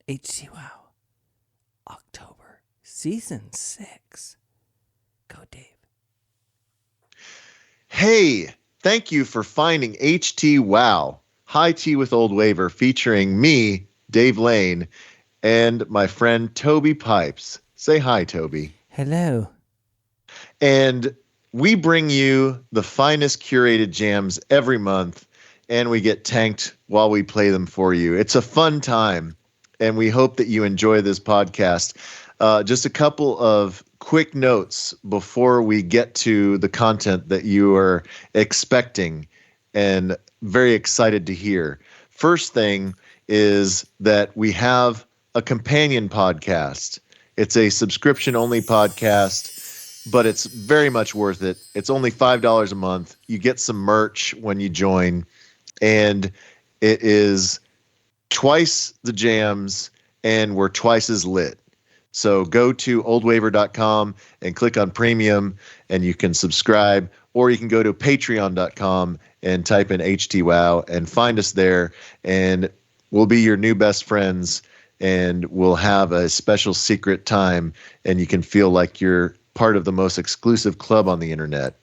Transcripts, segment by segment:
Htwow October, Season 6. Go, Dave. Hey, thank you for finding Htwow, High Tea with Old Waver, featuring me, Dave Lane, and my friend Toby Pipes. Say hi, Toby. Hello. And we bring you the finest curated jams every month, and we get tanked while we play them for you. It's a fun time, and we hope that you enjoy this podcast. Just a couple of quick notes before we get to the content that you are expecting and very excited to hear. First thing is that we have a companion podcast. It's a subscription-only podcast, but it's very much worth it. It's only $5 a month. You get some merch when you join, and it is twice the jams, and we're twice as lit. So go to oldwaver.com and click on premium, and you can subscribe, or you can go to patreon.com and type in Htwow and find us there, and we'll be your new best friends, and we'll have a special secret time, and you can feel like you're part of the most exclusive club on the internet.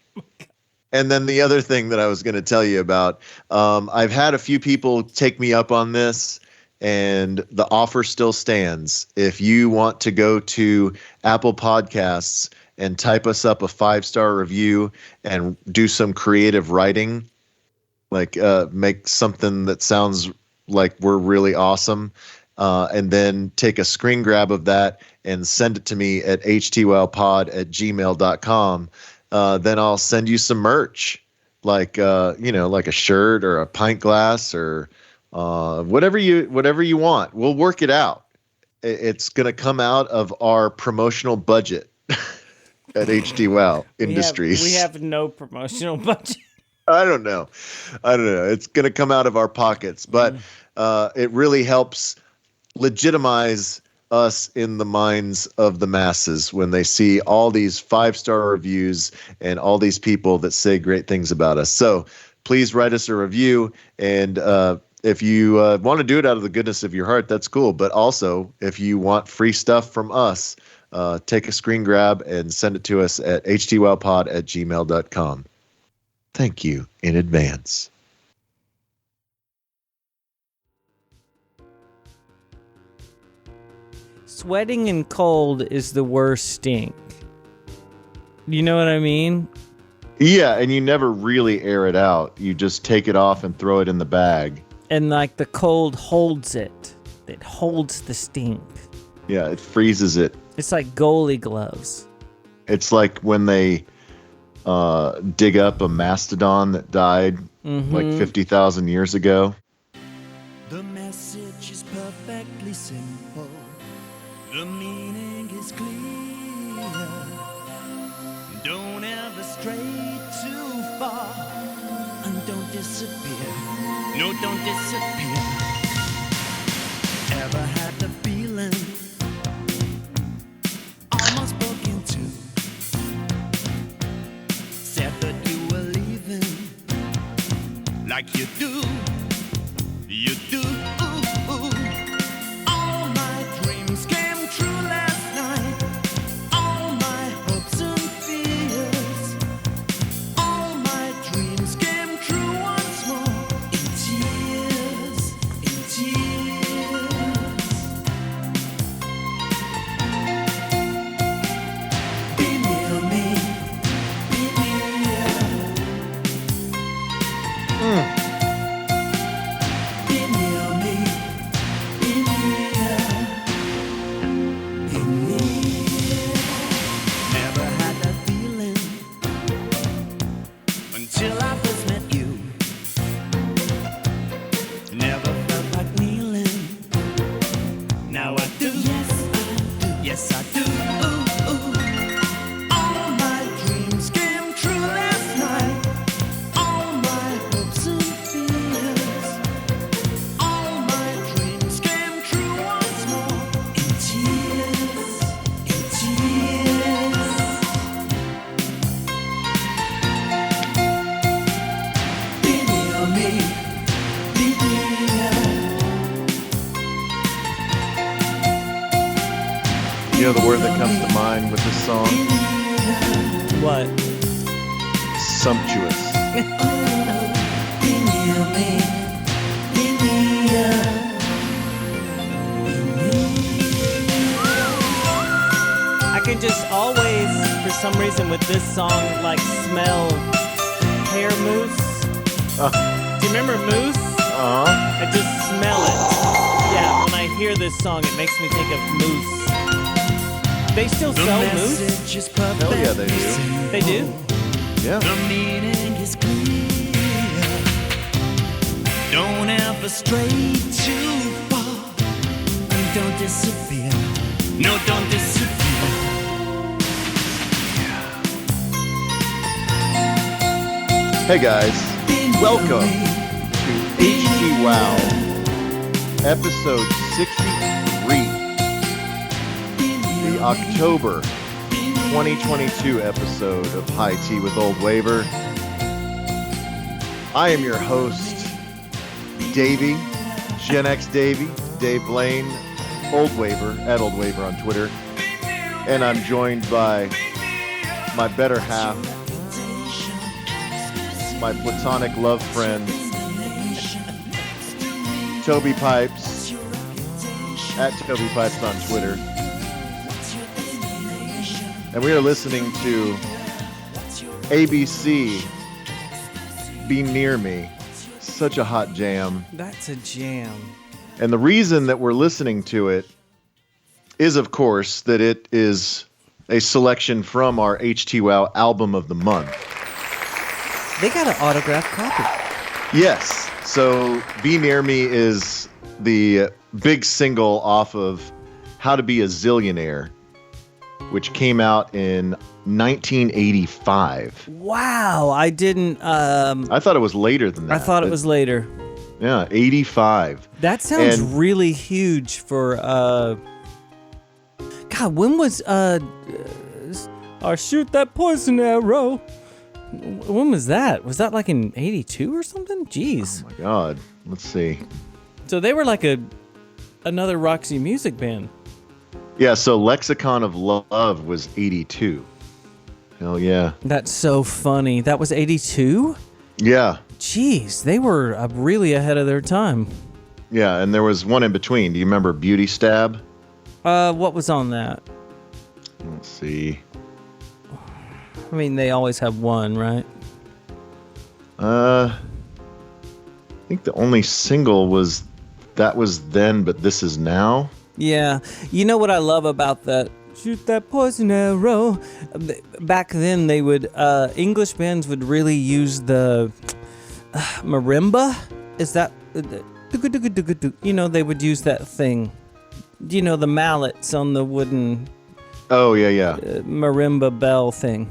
And then the other thing that I was going to tell you about, I've had a few people take me up on this, and the offer still stands. If you want to go to Apple Podcasts and type us up a 5-star review and do some creative writing, like make something that sounds like we're really awesome, and then take a screen grab of that and send it to me at htwowpod@gmail.com, then I'll send you some merch, like like a shirt or a pint glass or whatever you want. We'll work it out. It's going to come out of our promotional budget at Htwow Industries. We have no promotional budget. I don't know. It's going to come out of our pockets, but it really helps legitimize us in the minds of the masses when they see all these 5-star reviews and all these people that say great things about us. So please write us a review, and if you want to do it out of the goodness of your heart, that's cool. But also, if you want free stuff from us, take a screen grab and send it to us at htwowpod@gmail.com. Thank you in advance. Sweating and cold is the worst stink. You know what I mean? Yeah, and you never really air it out. You just take it off and throw it in the bag. And like the cold holds it. It holds the stink. Yeah, it freezes it. It's like goalie gloves. It's like when they dig up a mastodon that died like 50,000 years ago. The message is perfectly simple. The meaning is clear. Don't ever stray too far, and don't disappear. No, don't disappear. Ever had the feeling almost broke into? Said that you were leaving, like you do. You do. All my dreams came true last night. All my hopes and fears. All my dreams came true once more in tears. You know the word that comes to mind with this song? What? Sumptuous. I can just always, for some reason, with this song, like smell hair mousse. Do you remember mousse? I just smell it. Yeah, when I hear this song, it makes me think of mousse. They still sell mousse? Hell yeah, they do. They do? Yeah. The meaning is clear. Don't ever stray too far. And don't disappear. No, don't disappear. Hey guys, welcome to Htwow, episode 63, the October 2022 episode of High Tea with Old Waver. I am your host, Davey, Gen X Davey, Dave Blaine, Old Waver, at Old Waver on Twitter, and I'm joined by my better half, my platonic love friend, Toby Pipes, at Toby Pipes on Twitter. And we are listening to ABC, Be Near Me. Such a hot jam. That's a jam. And the reason that we're listening to it is, of course, that it is a selection from our Htwow album of the month. They got an autographed copy. Yes. So Be Near Me is the big single off of How to Be a Zillionaire, which came out in 1985. Wow, I didn't... I thought it was later than that. I thought it was later. Yeah, 85. That sounds And- really huge for... God, when was... I shoot that poison arrow. When was that? Was that like in 82 or something? Jeez. Oh my God. Let's see. So they were like another Roxy Music band. Yeah, so Lexicon of Love was 82. Hell yeah. That's so funny. That was 82? Yeah. Jeez, they were really ahead of their time. Yeah, and there was one in between. Do you remember Beauty Stab? What was on that? Let's see. I mean, they always have one, right? I think the only single was That Was Then, But This Is Now. Yeah. You know what I love about that? Shoot that poison arrow. Back then, they would, English bands would really use the marimba. Is that, you know, they would use that thing. You know, the mallets on the wooden Oh, yeah. marimba bell thing.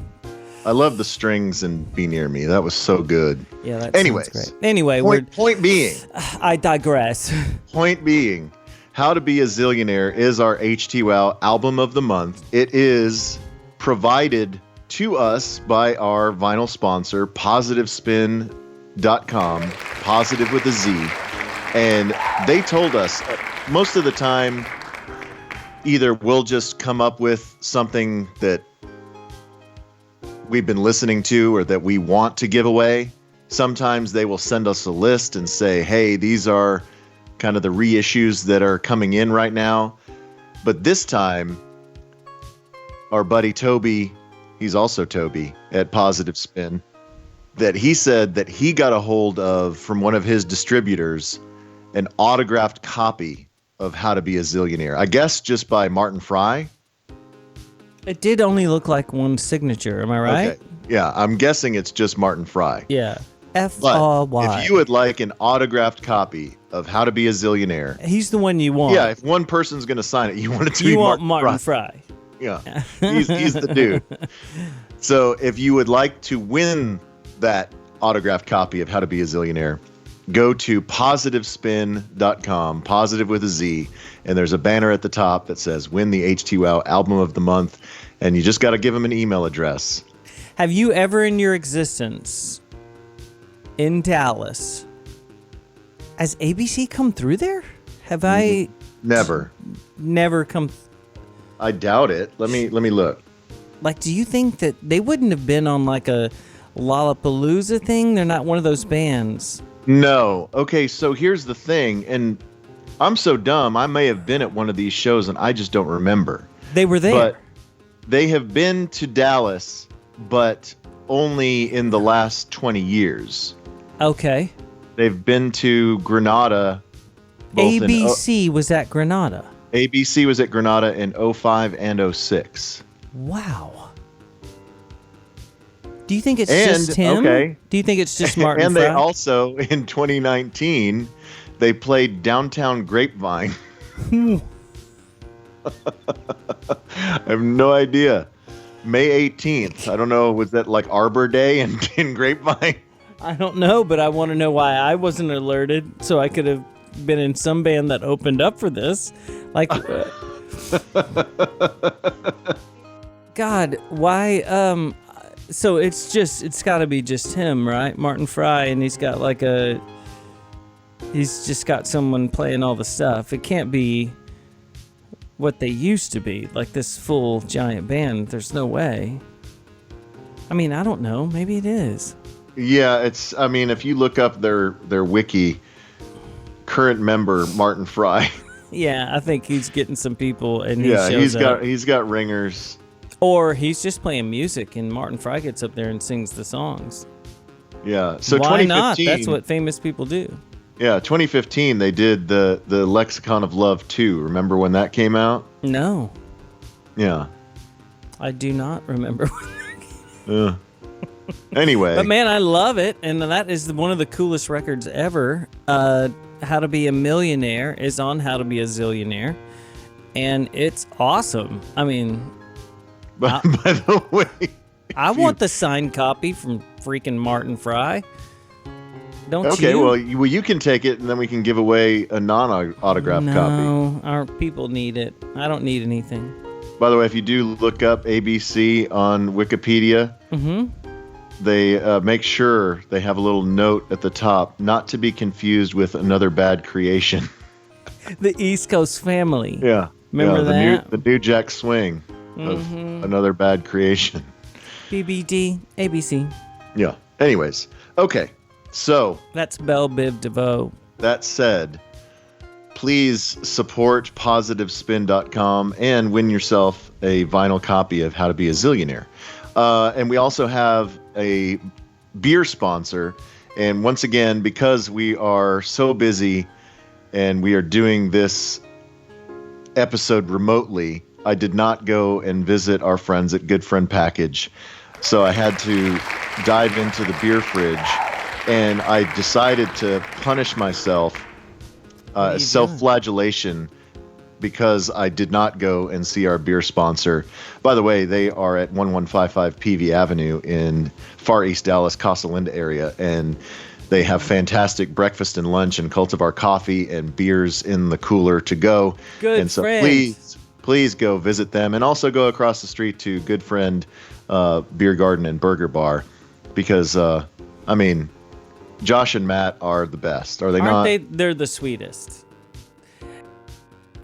I love the strings in Be Near Me. That was so good. Yeah, that Anyways, sounds great. Anyway, point being, I digress. point being, How to Be a Zillionaire is our Htwow album of the month. It is provided to us by our vinyl sponsor, PositiveSpin.com, positive with a Z. And they told us most of the time, either we'll just come up with something that we've been listening to or that we want to give away. Sometimes they will send us a list and say, hey, these are kind of the reissues that are coming in right now. But this time, our buddy Toby, he's also Toby at Positive Spin, that he said that he got a hold of from one of his distributors an autographed copy of How to Be a Zillionaire. I guess just by Martin Fry. It did only look like one signature, am I right? Okay. Yeah, I'm guessing it's just Martin Fry. Yeah. But F-R-Y. if you would like an autographed copy of How to Be a Zillionaire, He's the one you want. yeah, if one person's going to sign it, you want it to be You want Martin Martin Fry. Fry. Yeah, he's the dude. So if you would like to win that autographed copy of How to Be a Zillionaire, go to PositiveSpin.com, positive with a Z, and there's a banner at the top that says win the Htwow album of the month, and you just got to give them an email address. Have you ever in your existence in Dallas, has ABC come through there? Have I Never. never come? I doubt it. Let me look. Like, do you think that they wouldn't have been on like a Lollapalooza thing? They're not one of those bands. No. Okay, so here's the thing, and I'm so dumb. I may have been at one of these shows and I just don't remember. They were there. But they have been to Dallas, but only in the last 20 years. Okay. They've been to Grenada. ABC was at Grenada. ABC was at Grenada in 05 and 06. Wow. Do you think it's just him? Okay. Do you think it's just Martin And Fry? they also, in 2019, they played Downtown Grapevine. I have no idea. May 18th. I don't know. Was that like Arbor Day in Grapevine? I don't know, but I want to know why I wasn't alerted, so I could have been in some band that opened up for this. Like, God, why? So it's got to be just him, right? Martin Fry, and he's just got someone playing all the stuff. It can't be what they used to be, like this full giant band. There's no way. I mean, I don't know. Maybe it is. Yeah, I mean, if you look up their wiki, current member Martin Fry. Yeah, I think he's getting some people, and he's got ringers. Or he's just playing music, and Martin Fry gets up there and sings the songs. Yeah, so why 2015. not? That's what famous people do. Yeah, 2015 they did the Lexicon of Love 2. Remember when that came out? No, Yeah. I do not remember. Anyway. But man, I love it, and that is one of the coolest records ever. How to Be a Millionaire is on How to Be a Zillionaire, and it's awesome. I mean, by the way, I want the signed copy from freaking Martin Fry. Don't you? Okay, well, you can take it, and then we can give away a non-autographed copy. No, our people need it. I don't need anything. By the way, if you do look up ABC on Wikipedia, they make sure they have a little note at the top, not to be confused with Another Bad Creation. The East Coast Family. Yeah. Remember that? The New Jack Swing of Another Bad Creation. BBD, ABC. Yeah. Anyways, okay. So That's Belle Biv DeVoe. that said, please support positivespin.com and win yourself a vinyl copy of How to Be a Zillionaire. And we also have a beer sponsor. And once again, because we are so busy and we are doing this episode remotely, I did not go and visit our friends at Goodfriend Package. So I had to dive into the beer fridge, and I decided to punish myself, self-flagellation, because I did not go and see our beer sponsor. By the way, they are at 1155 PV Avenue in Far East Dallas, Casa Linda area, and they have fantastic breakfast and lunch and cultivar coffee and beers in the cooler to go. Good and so friends. please go visit them, and also go across the street to Good Friend Beer Garden and Burger Bar, because I mean, Josh and Matt are the best, are they not? They're the sweetest.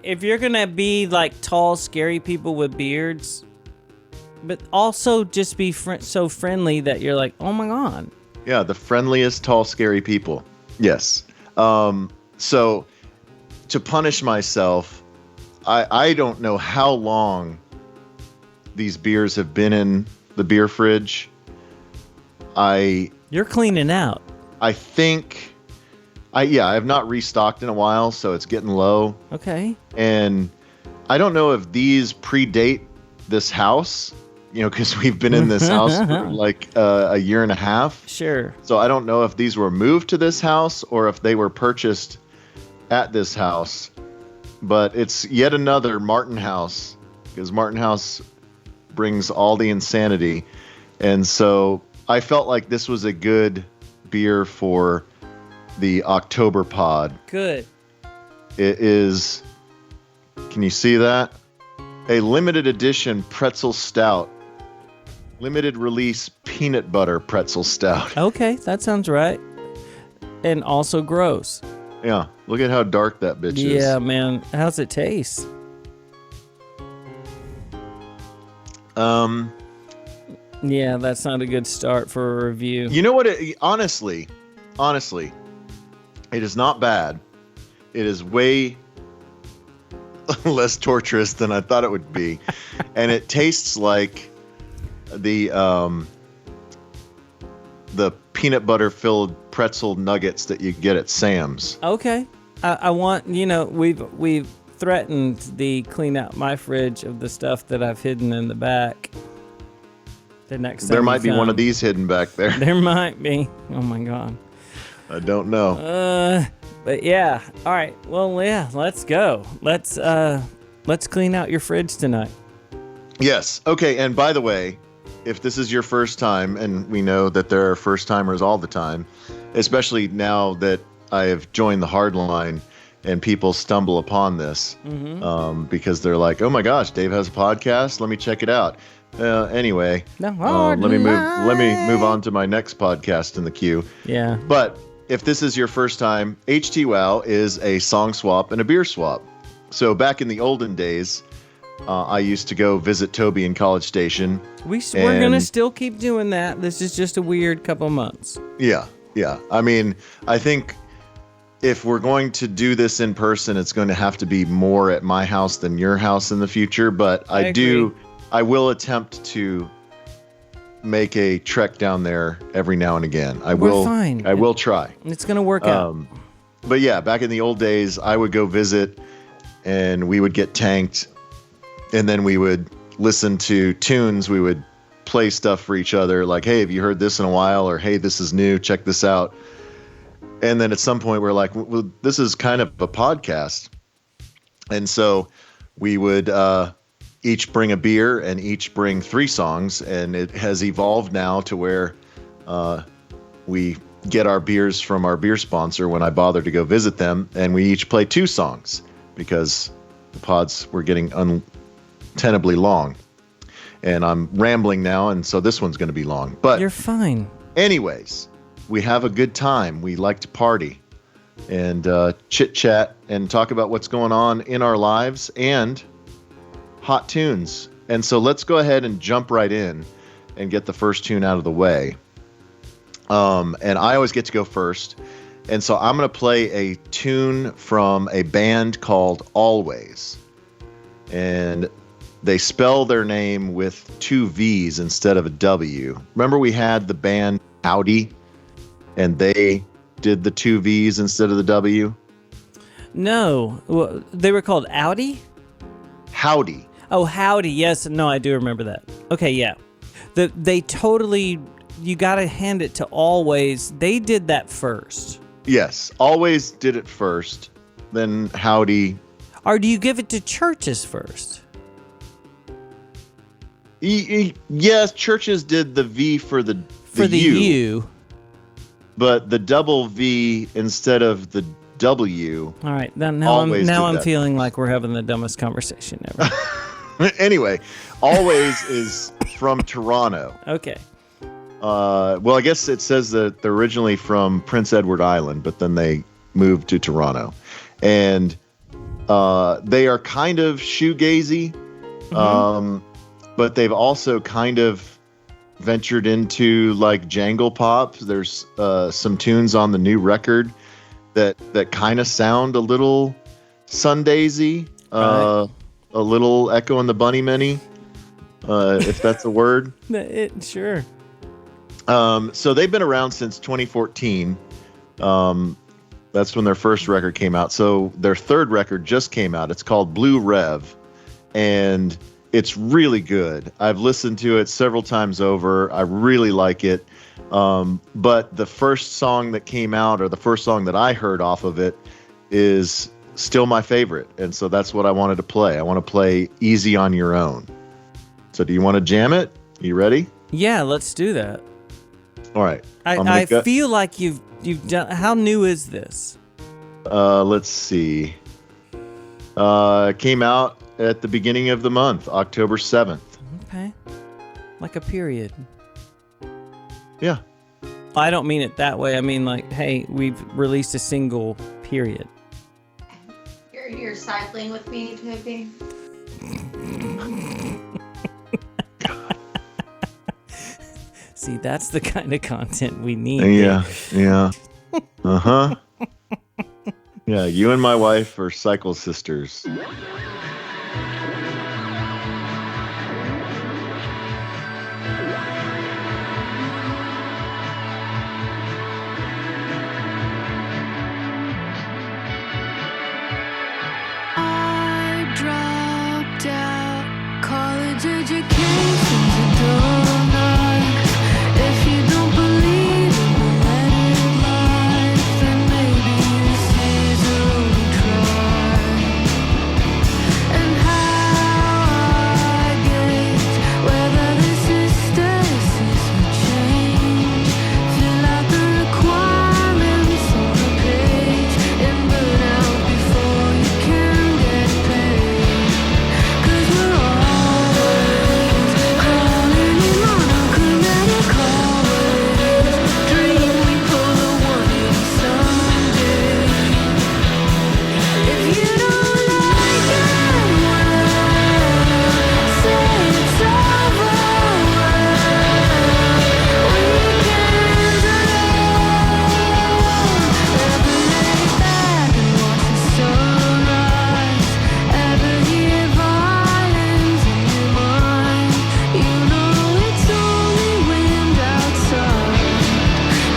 If you're gonna be like tall, scary people with beards, but also just be so friendly that you're like, oh my god. Yeah, the friendliest, tall, scary people. Yes. So to punish myself, I don't know how long these beers have been in the beer fridge. You're cleaning out. I think I have not restocked in a while, so it's getting low. Okay. And I don't know if these predate this house, because we've been in this house for like a year and a half. Sure. So I don't know if these were moved to this house or if they were purchased at this house. But it's yet another Martin House, because Martin House brings all the insanity. And so I felt like this was a good beer for the October pod. Good. It is, can you see that? A limited edition pretzel stout. Limited release peanut butter pretzel stout. Okay, that sounds right. And also gross. Yeah, look at how dark that bitch is. Yeah, man. How's it taste? Yeah, that's not a good start for a review. You know what? Honestly, it is not bad. It is way less torturous than I thought it would be, and it tastes like the peanut butter filled pretzel nuggets that you get at Sam's. Okay. I want, we've threatened the clean out my fridge of the stuff that I've hidden in the back. The next time There might be come. one of these hidden back there. There might be. Oh my God. I don't know. But yeah. All right. Well, yeah. Let's go. Let's clean out your fridge tonight. Yes. Okay. And by the way, if this is your first time, and we know that there are first timers all the time, especially now that I have joined the hard line and people stumble upon this because they're like, oh my gosh, Dave has a podcast. Let me check it out. Anyway, let me move on to my next podcast in the queue. Yeah. But if this is your first time, Htwow is a song swap and a beer swap. So back in the olden days, I used to go visit Toby in College Station. We're going to still keep doing that. This is just a weird couple months. Yeah. I mean, I think if we're going to do this in person, it's going to have to be more at my house than your house in the future. But I will attempt to make a trek down there every now and again. I will try. It's going to work out. But yeah, back in the old days, I would go visit and we would get tanked. And then we would listen to tunes. We would play stuff for each other. Like, hey, have you heard this in a while? Or, hey, this is new. Check this out. And then at some point we're like, well, this is kind of a podcast. And so we would each bring a beer and each bring 3 songs. And it has evolved now to where we get our beers from our beer sponsor when I bother to go visit them. And we each play 2 songs because the pods were getting untenably long. And I'm rambling now, and so this one's going to be long. But you're fine. Anyways, we have a good time. We like to party and chit-chat and talk about what's going on in our lives and hot tunes. And so let's go ahead and jump right in and get the first tune out of the way. And I always get to go first. And so I'm going to play a tune from a band called Alvvays. And they spell their name with 2 V's instead of a W. Remember we had the band Howdy, and they did the 2 V's instead of the W? No. Well, they were called Audi? Howdy. Oh, Howdy. Yes. No, I do remember that. Okay, yeah. They totally, you got to hand it to Alvvays. They did that first. Yes. Alvvays did it first. Then Howdy. Or do you give it to churches first? Yes, churches did the V for the U. But the double V instead of the W. All right. Now I'm feeling like we're having the dumbest conversation ever. Anyway, Alvvays is from Toronto. Okay. Well, I guess it says that they're originally from Prince Edward Island, but then they moved to Toronto. And they are kind of shoegazy. Mm-hmm. But they've also kind of ventured into like jangle pop. There's some tunes on the new record that kind of sound a little Sundaysy, a little Echo and the Bunnymen, if that's a word. Sure. So they've been around since 2014. That's when their first record came out. So their third record just came out. It's called Blue Rev, and it's really good. I've listened to it several times over. I really like it. But the first song that came out, or the first song that I heard off of it, is still my favorite. And so that's what I wanted to play. I want to play Easy on Your Own. So do you want to jam it? You ready? Yeah, let's do that. All right. I feel like you've done. How new is this? Let's see. Came out at the beginning of the month, October 7th. Okay. Like a period. Yeah. I don't mean it that way. I mean like, hey, we've released a single, period. You're cycling with me, Toby. See, that's the kind of content we need. Yeah. Uh-huh. Yeah, you and my wife are cycle sisters. I dropped out. College education's a donut. If you don't believe in the letter life, then maybe this is a lonely try. And how I gauge whether this is stasis or change. Fill out the requirements on the page and burn out before you can get paid. 'Cause we're always crawling in monochromatic hallways. Dream we pull the one in someday. If you don't like it, well, say it's over. Weekends alone. Ever lay back and watch the sunrise? Ever hear violins in your mind? You know it's only wind outside.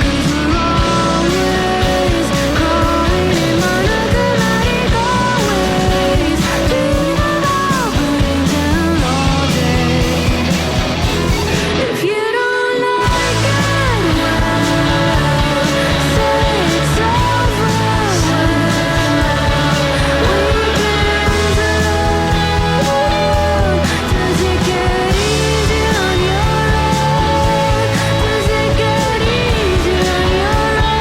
'Cause we're always crawling in monochromatic hallways. Dream about burning down all day. If you don't like it, well, say it's over. Weekends alone. Does it get easier on your own? Does it get easier on your own?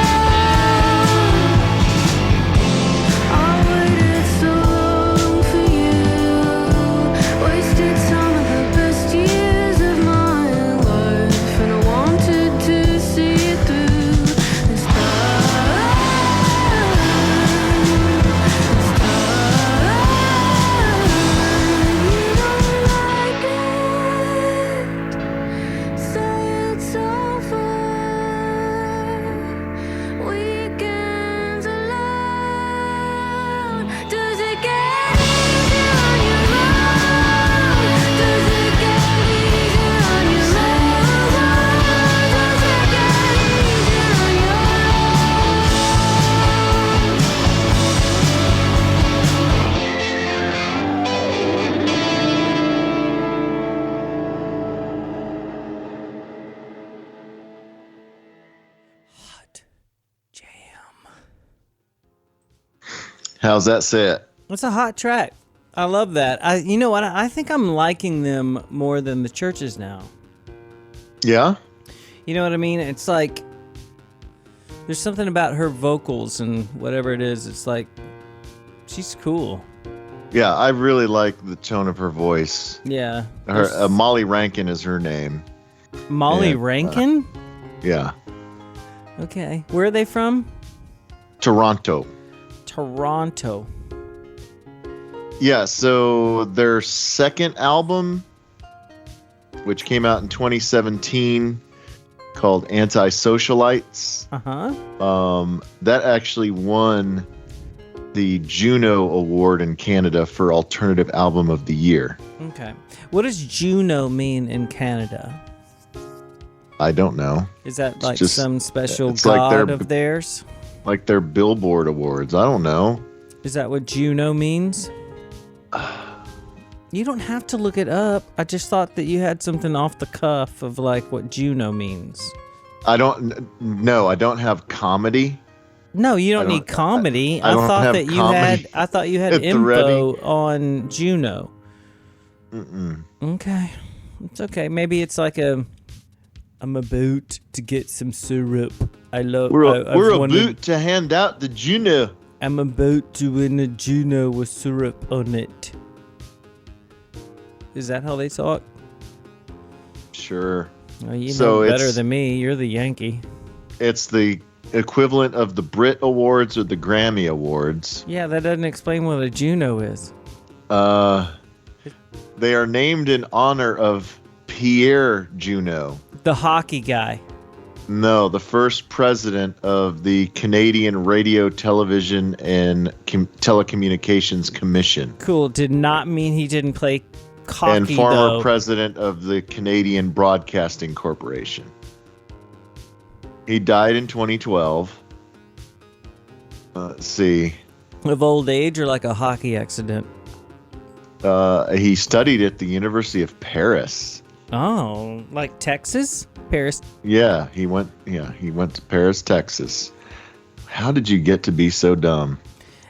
I waited so long for you. Wasted some of the best years of my life, and I wanted to see it through this time. You don't like it, say it's over. Weekends alone. Does it get easier on your own? Does it get easier on your own? Does it get easier on your Hot jam. How's that set? It's a hot track. I love that. You know what? I think I'm liking them more than the Churches now. Yeah? You know what I mean? It's like there's something about her vocals and whatever it is. It's like she's cool. Yeah, I really like the tone of her voice. Yeah. Her Molly Rankin is her name. Molly Yeah, Rankin? Yeah. Okay. Where are they from? Toronto. Toronto. Yeah, so their second album, which came out in 2017, called Anti-Socialites, that actually won the Juno Award in Canada for Alternative Album of the Year. Okay. What does Juno mean in Canada? I don't know. Is that like just- some special it's like god their- of theirs? Like their Billboard Awards. I don't know. Is that what Juno means? You don't have to look it up. I just thought that you had something off the cuff of like what Juno means. I don't have comedy. No, you don't I don't- need comedy. I I don't thought have that you comedy had. I thought you had at the info ready. on Juno. Okay, it's okay. Maybe it's like I'm about to get some syrup. I've We're wanted- about to hand out the Juno. I'm about to win a Juno with syrup on it. Is that how they talk? Sure. Well, you So know better it's- than me. You're the Yankee. It's the equivalent of the Brit Awards or the Grammy Awards. Yeah, that doesn't explain what a Juno is. They are named in honor of Pierre Juno. The hockey guy. No, the first president of the Canadian Radio, Television, and Telecommunications Commission. Cool. Did not mean he didn't play hockey, and former though. president of the Canadian Broadcasting Corporation. He died in 2012. Let's see. Of old age or like a hockey accident? He studied at the University of Paris. Oh, like Texas? Paris? Yeah, he went to Paris, Texas. How did you get to be so dumb?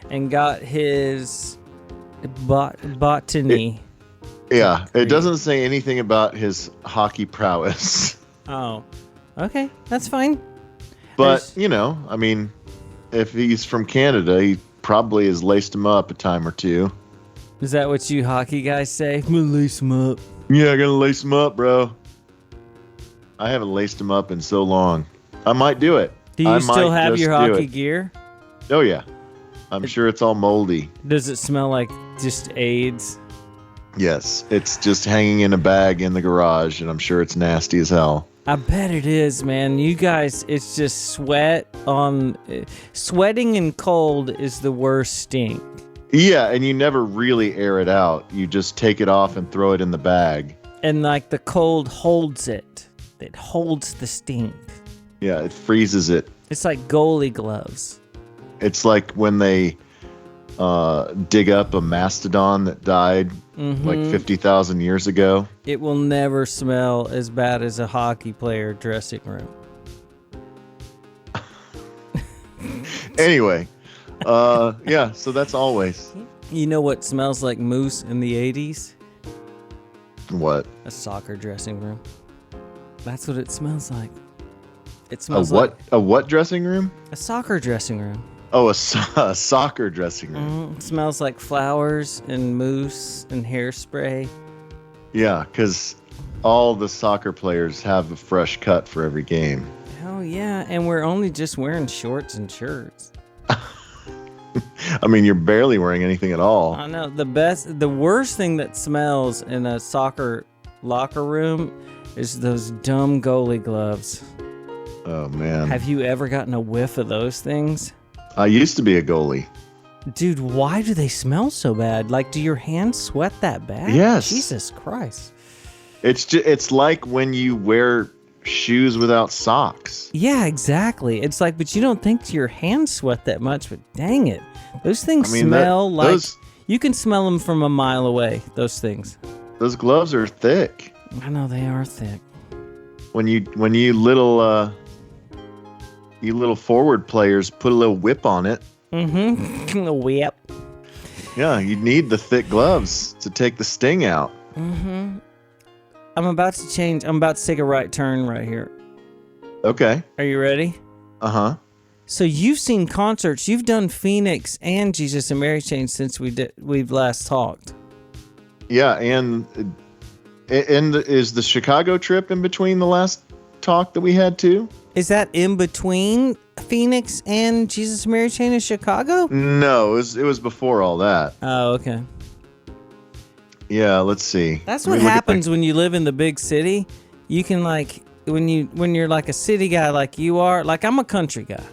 And got his botany. It doesn't say anything about his hockey prowess. Oh, okay, that's fine. But, I mean, if he's from Canada, he probably has laced him up a time or two. Is that what you hockey guys say? I'm gonna lace him up. Yeah, I'm gonna lace him up, bro. I haven't laced him up in so long. I might do it. Do you still have your hockey gear? Oh, yeah. I'm sure it's all moldy. Does it smell like just AIDS? Yes, it's just hanging in a bag in the garage, and I'm sure it's nasty as hell. I bet it is, man. You guys, it's just sweating and cold is the worst stink. Yeah, and you never really air it out. You just take it off and throw it in the bag. And like the cold holds it. It holds the stink. Yeah, it freezes it. It's like goalie gloves. It's like when they dig up a mastodon that died like 50,000 years ago. It will never smell as bad as a hockey player dressing room. Anyway, so that's always. You know what smells like moose in the 80s? What? A soccer dressing room. That's what it smells like. It A smells what? like A what dressing room? a soccer dressing room. Oh, a soccer dressing room. It smells like flowers and mousse and hairspray. Yeah, because all the soccer players have a fresh cut for every game. Hell yeah, and we're only just wearing shorts and shirts. I mean, you're barely wearing anything at all. I know. The worst thing that smells in a soccer locker room is those dumb goalie gloves. Oh, man. Have you ever gotten a whiff of those things? I used to be a goalie. Dude, why do they smell so bad? Like, do your hands sweat that bad? Yes. Jesus Christ. It's like when you wear shoes without socks. Yeah, exactly. It's like, but you don't think your hands sweat that much, but dang it. Those things smell like... You can smell them from a mile away, those things. Those gloves are thick. I know, they are thick. When you little forward players put a little whip on it. Mm-hmm. A whip. Yeah, you need the thick gloves to take the sting out. Mm-hmm. I'm about to take a right turn right here. Okay. Are you ready? Uh-huh. So you've seen concerts. You've done Phoenix and Jesus and Mary Chain since we've last talked. Yeah, and is the Chicago trip in between the last talk that we had too? Is that in between Phoenix and Jesus and Mary Chain in Chicago? No, it was before all that. Oh, okay. Yeah, let's see. That's what happens when you live in the big city. You can like when you're like a city guy like you are. Like I'm a country guy.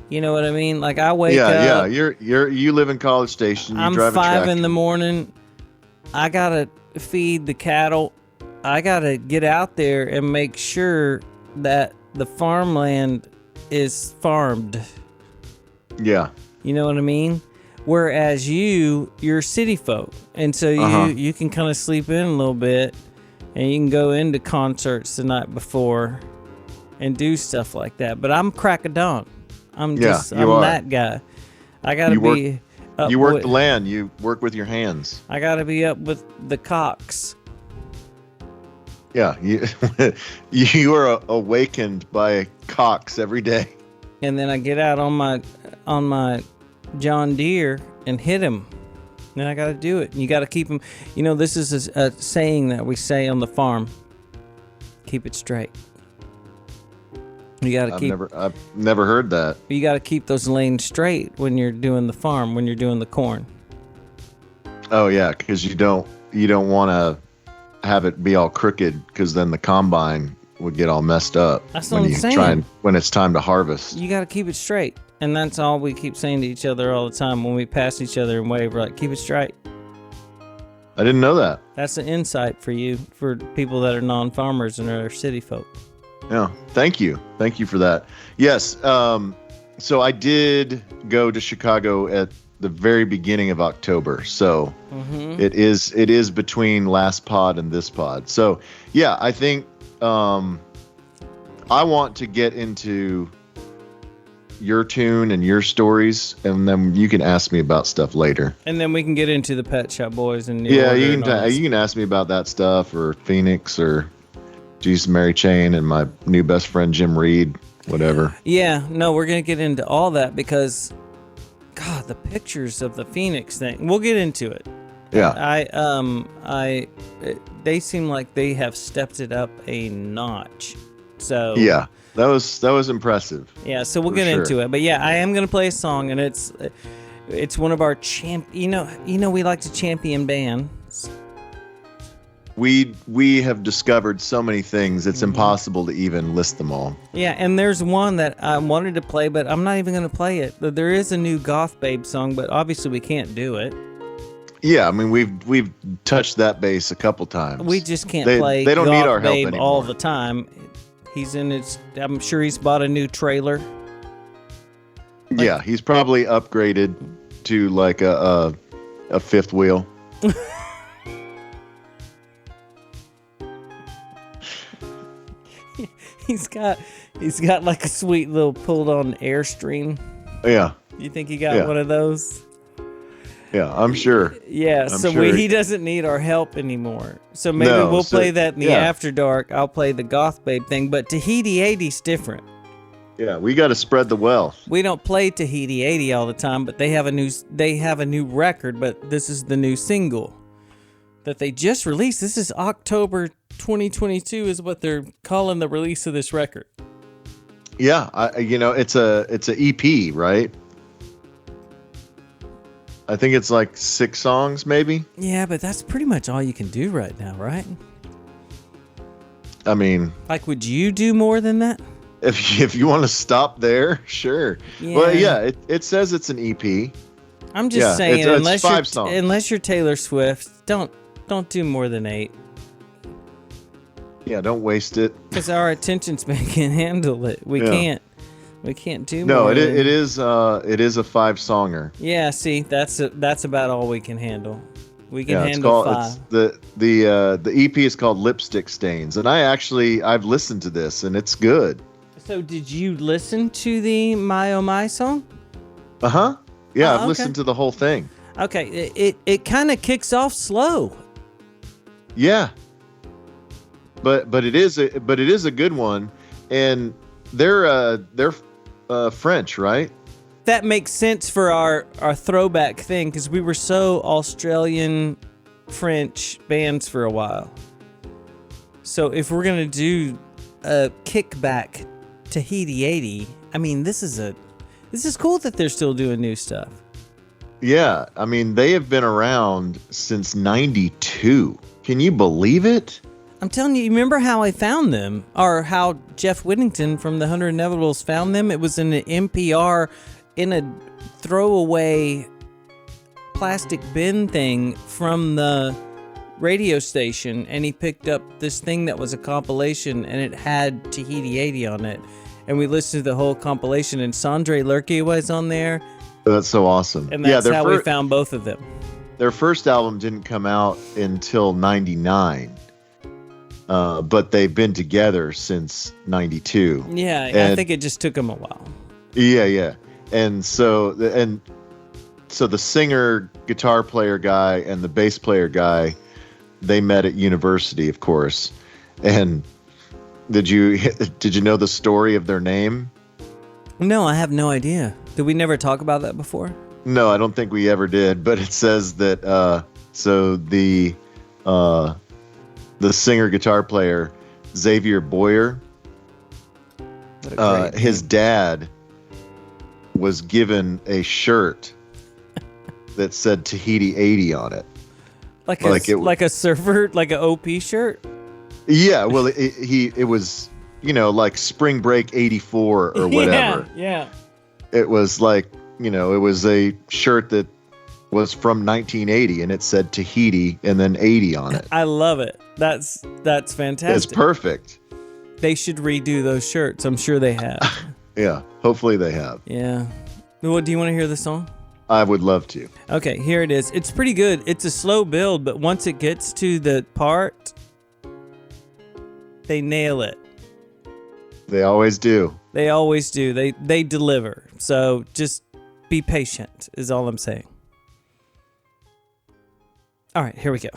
You know what I mean? Like I wake up. Yeah. You live in College Station. You drive a tractor. I'm 5 in the morning. I gotta feed the cattle. I gotta get out there and make sure that the farmland is farmed. Yeah. You know what I mean? Whereas you're city folk. And so you can kind of sleep in a little bit and you can go into concerts the night before and do stuff like that. But I'm crack of dawn. I'm that guy. I got to be up. You work the land. You work with your hands. I got to be up with the cocks. Yeah. You are awakened by cocks every day. And then I get out on my John Deere and hit him. Then I got to do it. And you got to keep him. You know, this is a saying that we say on the farm. Keep it straight. You got to keep. I've never heard that. You got to keep those lanes straight when you're doing the farm, when you're doing the corn. Oh yeah, because you don't want to have it be all crooked because then the combine would get all messed up That's what I'm saying. when it's time to harvest. You got to keep it straight. And that's all we keep saying to each other all the time when we pass each other and wave. We're like, keep it straight. I didn't know that. That's an insight for you, for people that are non-farmers and are city folk. Yeah, thank you for that. Yes, so I did go to Chicago at the very beginning of October. So it is between last pod and this pod. So yeah, I think I want to get into your tune and your stories, and then you can ask me about stuff later. And then we can get into the Pet Shop Boys and you can ask me about that stuff, or Phoenix, or Jesus Mary Chain, and my new best friend Jim Reed, whatever. Yeah, no, we're gonna get into all that because, God, the pictures of the Phoenix thing. We'll get into it. Yeah. They seem like they have stepped it up a notch. So yeah. That was impressive. Yeah, so we'll get into it. But yeah, I am gonna play a song, and it's one of our you know we like to champion bands. We have discovered so many things, it's impossible to even list them all. Yeah, and there's one that I wanted to play, but I'm not even gonna play it. There is a new Goth Babe song, but obviously we can't do it. Yeah, I mean we've touched that base a couple times. We just can't play. They don't Goth need our help Babe anymore all the time. He's in his. I'm sure he's bought a new trailer. Yeah, he's probably upgraded to like a fifth wheel. He's got like a sweet little pulled on Airstream. Yeah. You think he got one of those? Yeah, I'm sure. Yeah, I'm so sure. he doesn't need our help anymore. So maybe we'll play that in the After Dark. I'll play the Goth Babe thing, but Tahiti 80's different. Yeah, we got to spread the wealth. We don't play Tahiti 80 all the time, but they have a new record, but this is the new single that they just released. This is October 2022 is what they're calling the release of this record. Yeah, it's a EP, right? I think it's like 6 songs, maybe. Yeah, but that's pretty much all you can do right now, right? I mean, like, would you do more than that? If you want to stop there, sure. Yeah. Well, yeah, it says it's an EP. I'm just saying, it's 5 songs. Unless you're Taylor Swift, don't do more than 8. Yeah, don't waste it. Because our attention span can't handle it. We can't do more. No, it is a 5-songer. Yeah, see, that's about all we can handle. We can handle 5. It's the EP is called Lipstick Stains, and I've listened to this, and it's good. So did you listen to the My Oh My song? Uh-huh. Yeah, I've okay. listened to the whole thing. Okay, it kind of kicks off slow. Yeah. But it is a good one, and they're French, right? That makes sense for our throwback thing, because we were so Australian French bands for a while. So if we're gonna do a kickback Tahiti 80, I mean this is cool that they're still doing new stuff. Yeah, I mean they have been around since '92. Can you believe it? I'm telling you, remember how I found them? Or how Jeff Whittington from the 100 Inevitables found them? It was in an NPR, in a throwaway plastic bin thing from the radio station, and he picked up this thing that was a compilation, and it had Tahiti 80 on it. And we listened to the whole compilation, and Sondre Lerche was on there. That's so awesome. And that's how we found both of them. Their first album didn't come out until '99. But they've been together since '92. Yeah, I think it just took them a while. Yeah. And so the singer, guitar player guy, and the bass player guy, they met at university, of course. And did you know the story of their name? No, I have no idea. Did we never talk about that before? No, I don't think we ever did. But it says that the singer guitar player Xavier Boyer, his dad was given a shirt that said Tahiti 80 on it. Like a surfer, like an OP shirt. Yeah, well, it was, like spring break '84 or whatever. Yeah. It was like, it was a shirt that was from 1980, and it said Tahiti and then 80 on it. I love it. That's fantastic. It's perfect. They should redo those shirts. I'm sure they have. Yeah, hopefully they have. Yeah. Well, do you want to hear the song? I would love to. Okay, here it is. It's pretty good. It's a slow build, but once it gets to the part, they nail it. They always do. They always do. They deliver. So just be patient is all I'm saying. All right, here we go.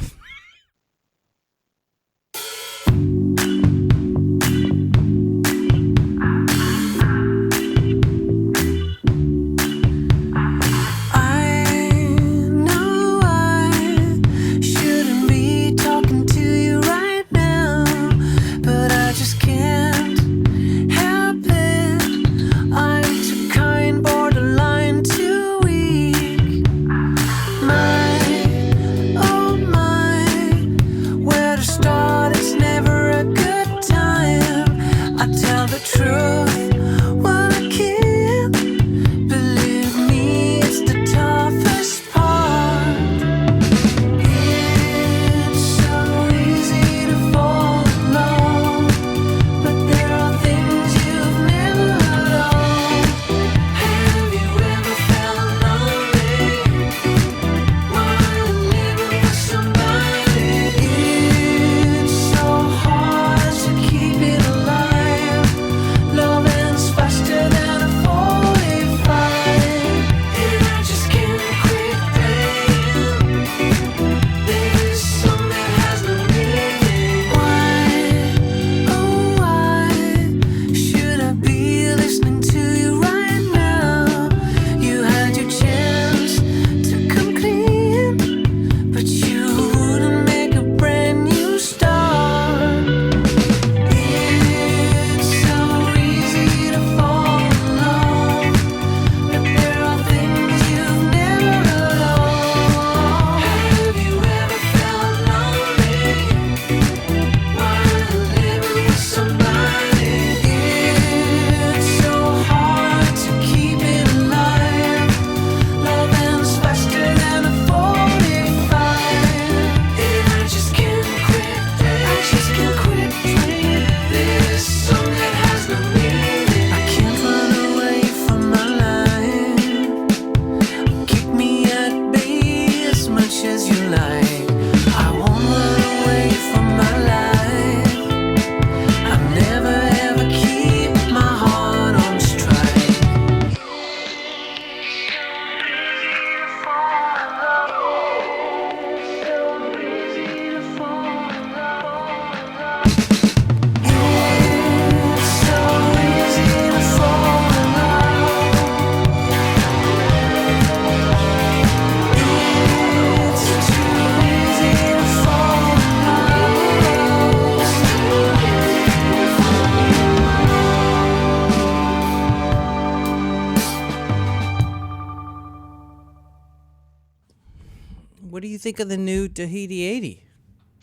What do you think of the new Tahiti 80?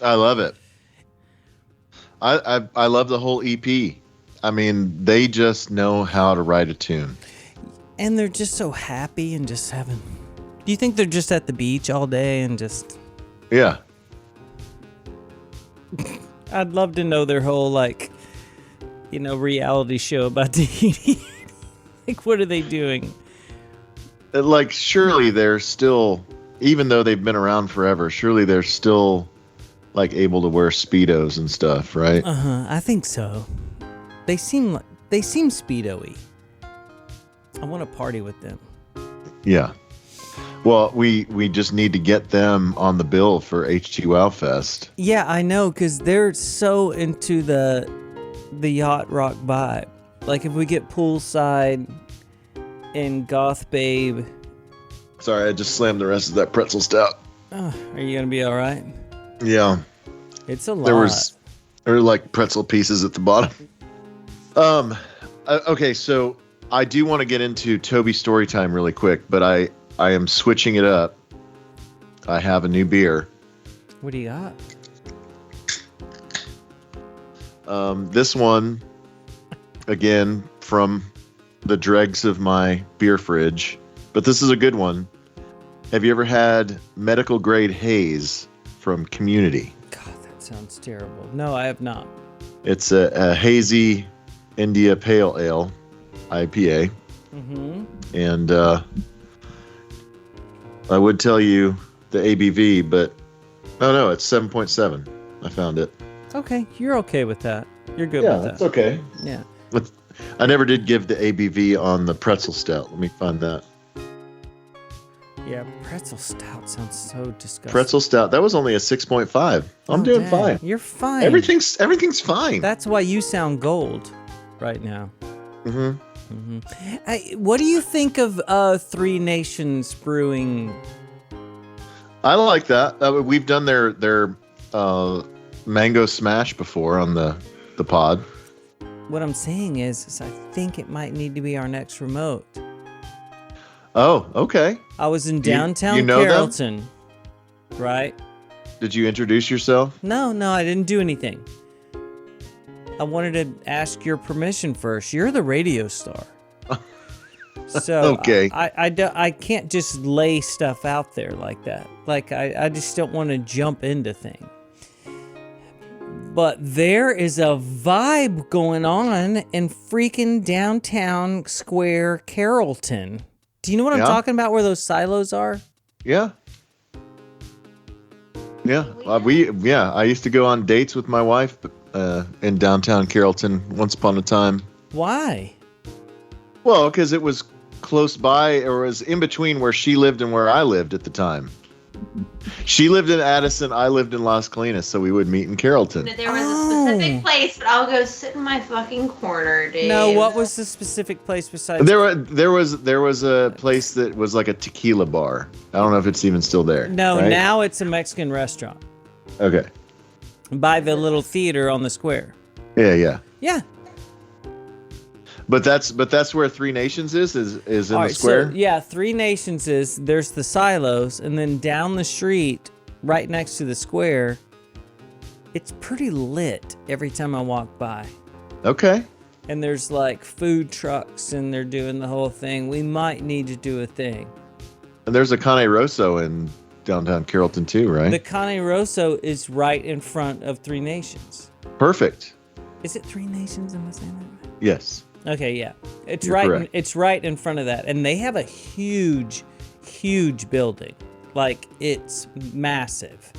I love it. I love the whole EP. I mean, they just know how to write a tune. And they're just so happy and just having... Do you think they're just at the beach all day and just... Yeah. I'd love to know their whole, reality show about Tahiti. What are they doing? Surely they're still... Even though they've been around forever, surely they're still, able to wear Speedos and stuff, right? I think so. They seem Speedo-y. I want to party with them. Yeah. Well, we just need to get them on the bill for Htwow Fest. Yeah, I know, because they're so into the yacht rock vibe. If we get Poolside and Goth Babe... Sorry, I just slammed the rest of that pretzel stout. Oh, are you going to be all right? Yeah. It's a lot. There were pretzel pieces at the bottom. Okay, so I do want to get into Toby story time really quick, but I am switching it up. I have a new beer. What do you got? This one, again, from the dregs of my beer fridge, but this is a good one. Have you ever had medical grade Haze from Community? God, that sounds terrible. No, I have not. It's a hazy India Pale Ale IPA. Mm-hmm. And I would tell you the ABV, but no, it's 7.7. I found it. Okay, you're okay with that. You're good Yeah, with that. that's okay. Yeah. I never did give the ABV on the Pretzel Stout. Let me find that. Yeah, Pretzel Stout sounds so disgusting. Pretzel Stout. That was only a 6.5. I'm doing dang. fine. You're fine. Everything's fine. That's why you sound gold right now. Mm-hmm. What do you think of Three Nations Brewing? I like that. We've done their mango smash before on the pod. What I'm saying is I think it might need to be our next remote. Oh, okay. I was in downtown you know them? Carrollton, right? Did you introduce yourself? No, I didn't do anything. I wanted to ask your permission first. You're the radio star. So Okay. I can't just lay stuff out there like that. Like, I just don't want to jump into things. But there is a vibe going on in freaking downtown square Carrollton. Do you know what I'm talking about, where those silos are? Yeah. Yeah. I used to go on dates with my wife in downtown Carrollton once upon a time. Why? Well, because it was close by, or was in between where she lived and where I lived at the time. She lived in Addison, I lived in Las Colinas, so we would meet in Carrollton. There was a specific place, but I'll go sit in my fucking corner, dude. No, what was the specific place besides? There was a place that was like a tequila bar. I don't know if it's even still there. No, right? now it's a Mexican restaurant Okay. by the little theater on the square. Yeah. Yeah. But that's where Three Nations is in All the right, square. So, yeah, Three Nations there's the silos, and then down the street, right next to the square, it's pretty lit every time I walk by. Okay. And there's like food trucks, and they're doing the whole thing. We might need to do a thing. And there's a Cane Rosso in downtown Carrollton too, right? The Cane Rosso is right in front of Three Nations. Perfect. Is it Three Nations? Am I saying that right? Yes. Okay, yeah. It's You're right. correct. It's right in front of that, and they have a huge building. Like, it's massive.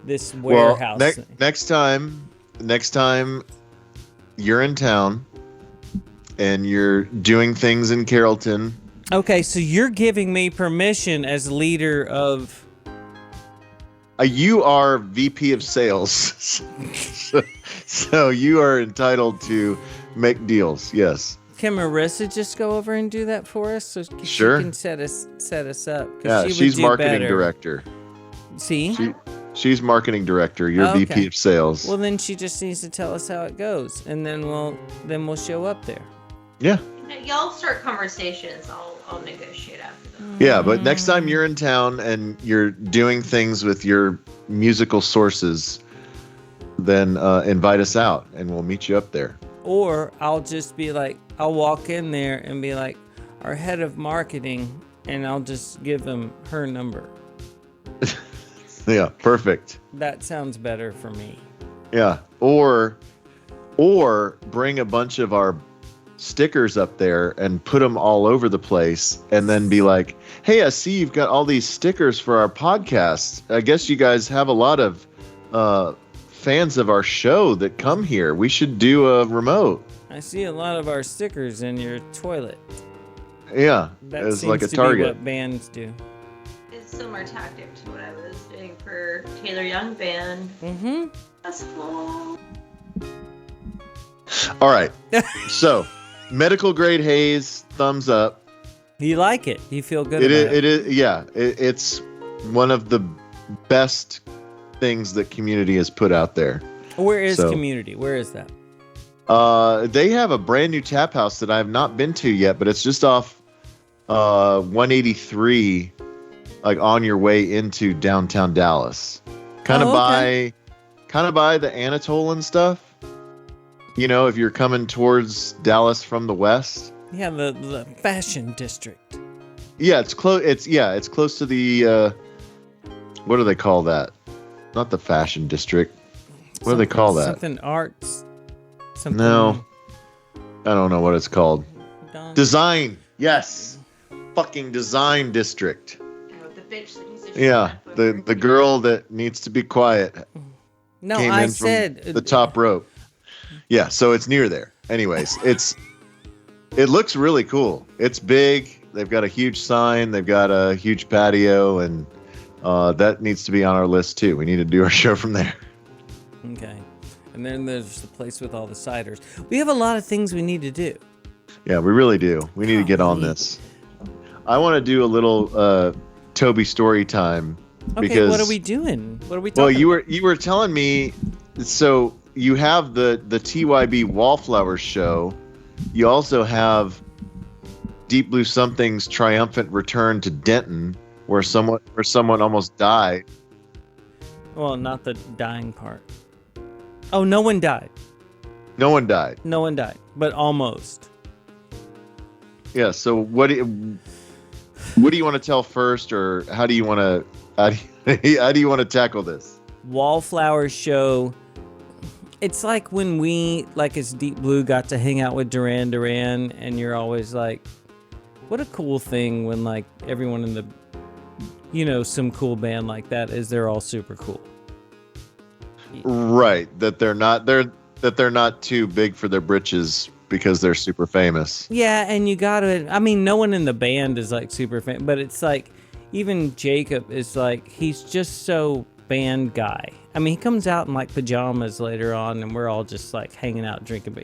This warehouse. Well, thing. next time you're in town and you're doing things in Carrollton. Okay, so you're giving me permission as leader of. You are VP of sales, so you are entitled to make deals. Yes. Can Marissa just go over and do that for us, so Sure. she can set us up? 'Cause Yeah, she would she's do marketing better. director. See? She's marketing director. You're Okay. VP of sales. Well, then she just needs to tell us how it goes, and then we'll show up there. Yeah. Y'all start conversations. I'll negotiate after them. Yeah, but next time you're in town and you're doing things with your musical sources, then invite us out and we'll meet you up there. Or I'll just be like, I'll walk in there and be like, our head of marketing, and I'll just give them her number. Yeah, perfect. That sounds better for me. Yeah, or bring a bunch of our stickers up there and put them all over the place, and then be like, "Hey, I see you've got all these stickers for our podcast. I guess you guys have a lot of fans of our show that come here. We should do a remote." I see a lot of our stickers in your toilet. Yeah, That it's seems like a to be target. what bands do. It's a similar tactic to what I was doing for Taylor Young Band. Mm-hmm. That's cool. All right, so medical grade Haze, thumbs up. You like it? You feel good It about is, it is, yeah. It's one of the best things that Community has put out there. Where is So- Community? Where is that? They have a brand new tap house that I have not been to yet, but it's just off 183, like on your way into downtown Dallas. kind of okay. by the Anatole and stuff. You know, if you're coming towards Dallas from the west. Yeah, the fashion district. Yeah, it's close. It's close to the. What do they call that? Not the fashion district. What do they call that? Something arts. Something. No, I don't know what it's called. Design. Yes, fucking design district. Oh, the bitch that needs to shut Yeah, up the over girl that needs to be quiet No, came I in from said the top rope. Yeah, so it's near there. Anyways, it looks really cool. It's big. They've got a huge sign. They've got a huge patio, and that needs to be on our list too. We need to do our show from there. Okay. And then there's the place with all the ciders. We have a lot of things we need to do. Yeah, we really do. We need to get on Golly. this. I want to do a little Toby story time. Okay, Because, what are we doing? What are we talking well, you were telling me, so you have the TYB Wallflowers show. You also have Deep Blue Something's triumphant return to Denton, where someone almost died. Well, not the dying part. Oh, no one died. No one died. No one died, but almost. Yeah. So what do you want to tell first, or how do you want to tackle this? Wallflower show. It's like when we, like as Deep Blue, got to hang out with Duran Duran, and you're always like, what a cool thing when like everyone in the, some cool band like that is they're all super cool. Right. That they're not too big for their britches because they're super famous. Yeah, and you gotta, no one in the band is like super famous, but it's like, even Jacob is like, he's just so band guy. He comes out in like pajamas later on, and we're all just like hanging out drinking, but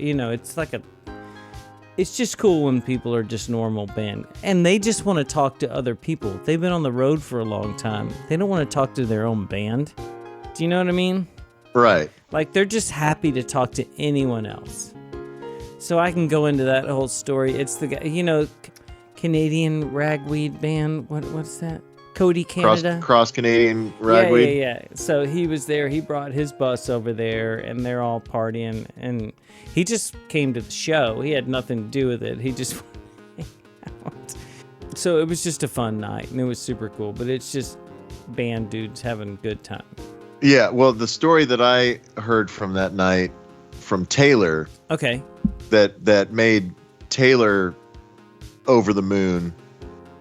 it's just cool when people are just normal band, and they just want to talk to other people. They've been on the road for a long time. They don't want to talk to their own band. Do you know what I mean? Right. Like, they're just happy to talk to anyone else. So I can go into that whole story. It's the guy, Canadian ragweed band. What's that? Cody Canada. Cross Canadian ragweed. Yeah. So he was there. He brought his bus over there, and they're all partying. And he just came to the show. He had nothing to do with it. He just went out. So it was just a fun night, and it was super cool. But it's just band dudes having a good time. Yeah, well, the story that I heard from that night from Taylor, Okay. that made Taylor over the moon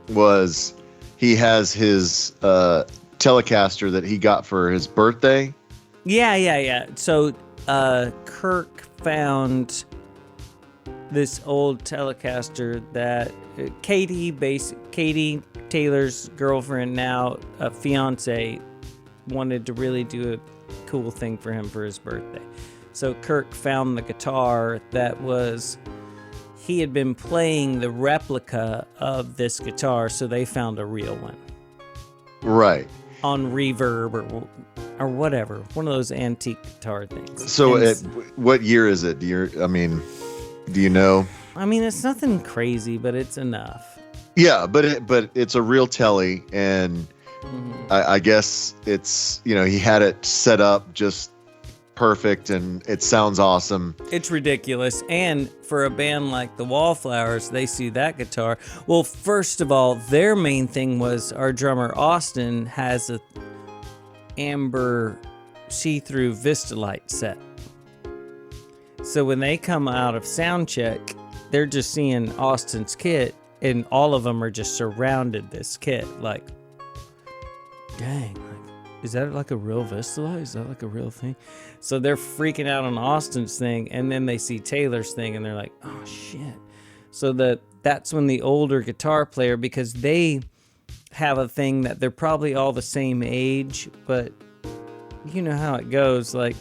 was he has his Telecaster that he got for his birthday. Yeah. So Kirk found this old Telecaster that Katie Taylor's girlfriend, now a fiance, wanted to really do a cool thing for him for his birthday. So Kirk found the guitar that he had been playing the replica of this guitar, so they found a real one. Right. On Reverb or whatever, one of those antique guitar things. So what year is it? Do you know? It's nothing crazy, but it's enough. Yeah, but it's a real telly, and I guess it's, he had it set up just perfect, and it sounds awesome. It's ridiculous. And for a band like the Wallflowers, they see that guitar. Well, first of all, their main thing was our drummer Austin has a amber see-through Vistalite set. So when they come out of sound check, they're just seeing Austin's kit, and all of them are just surrounded this kit like, dang, is that like a real Vistalite? Is that like a real thing? So they're freaking out on Austin's thing, and then they see Taylor's thing, and they're like, oh, shit. So that's when the older guitar player, because they have a thing that they're probably all the same age, but you know how it goes. Like,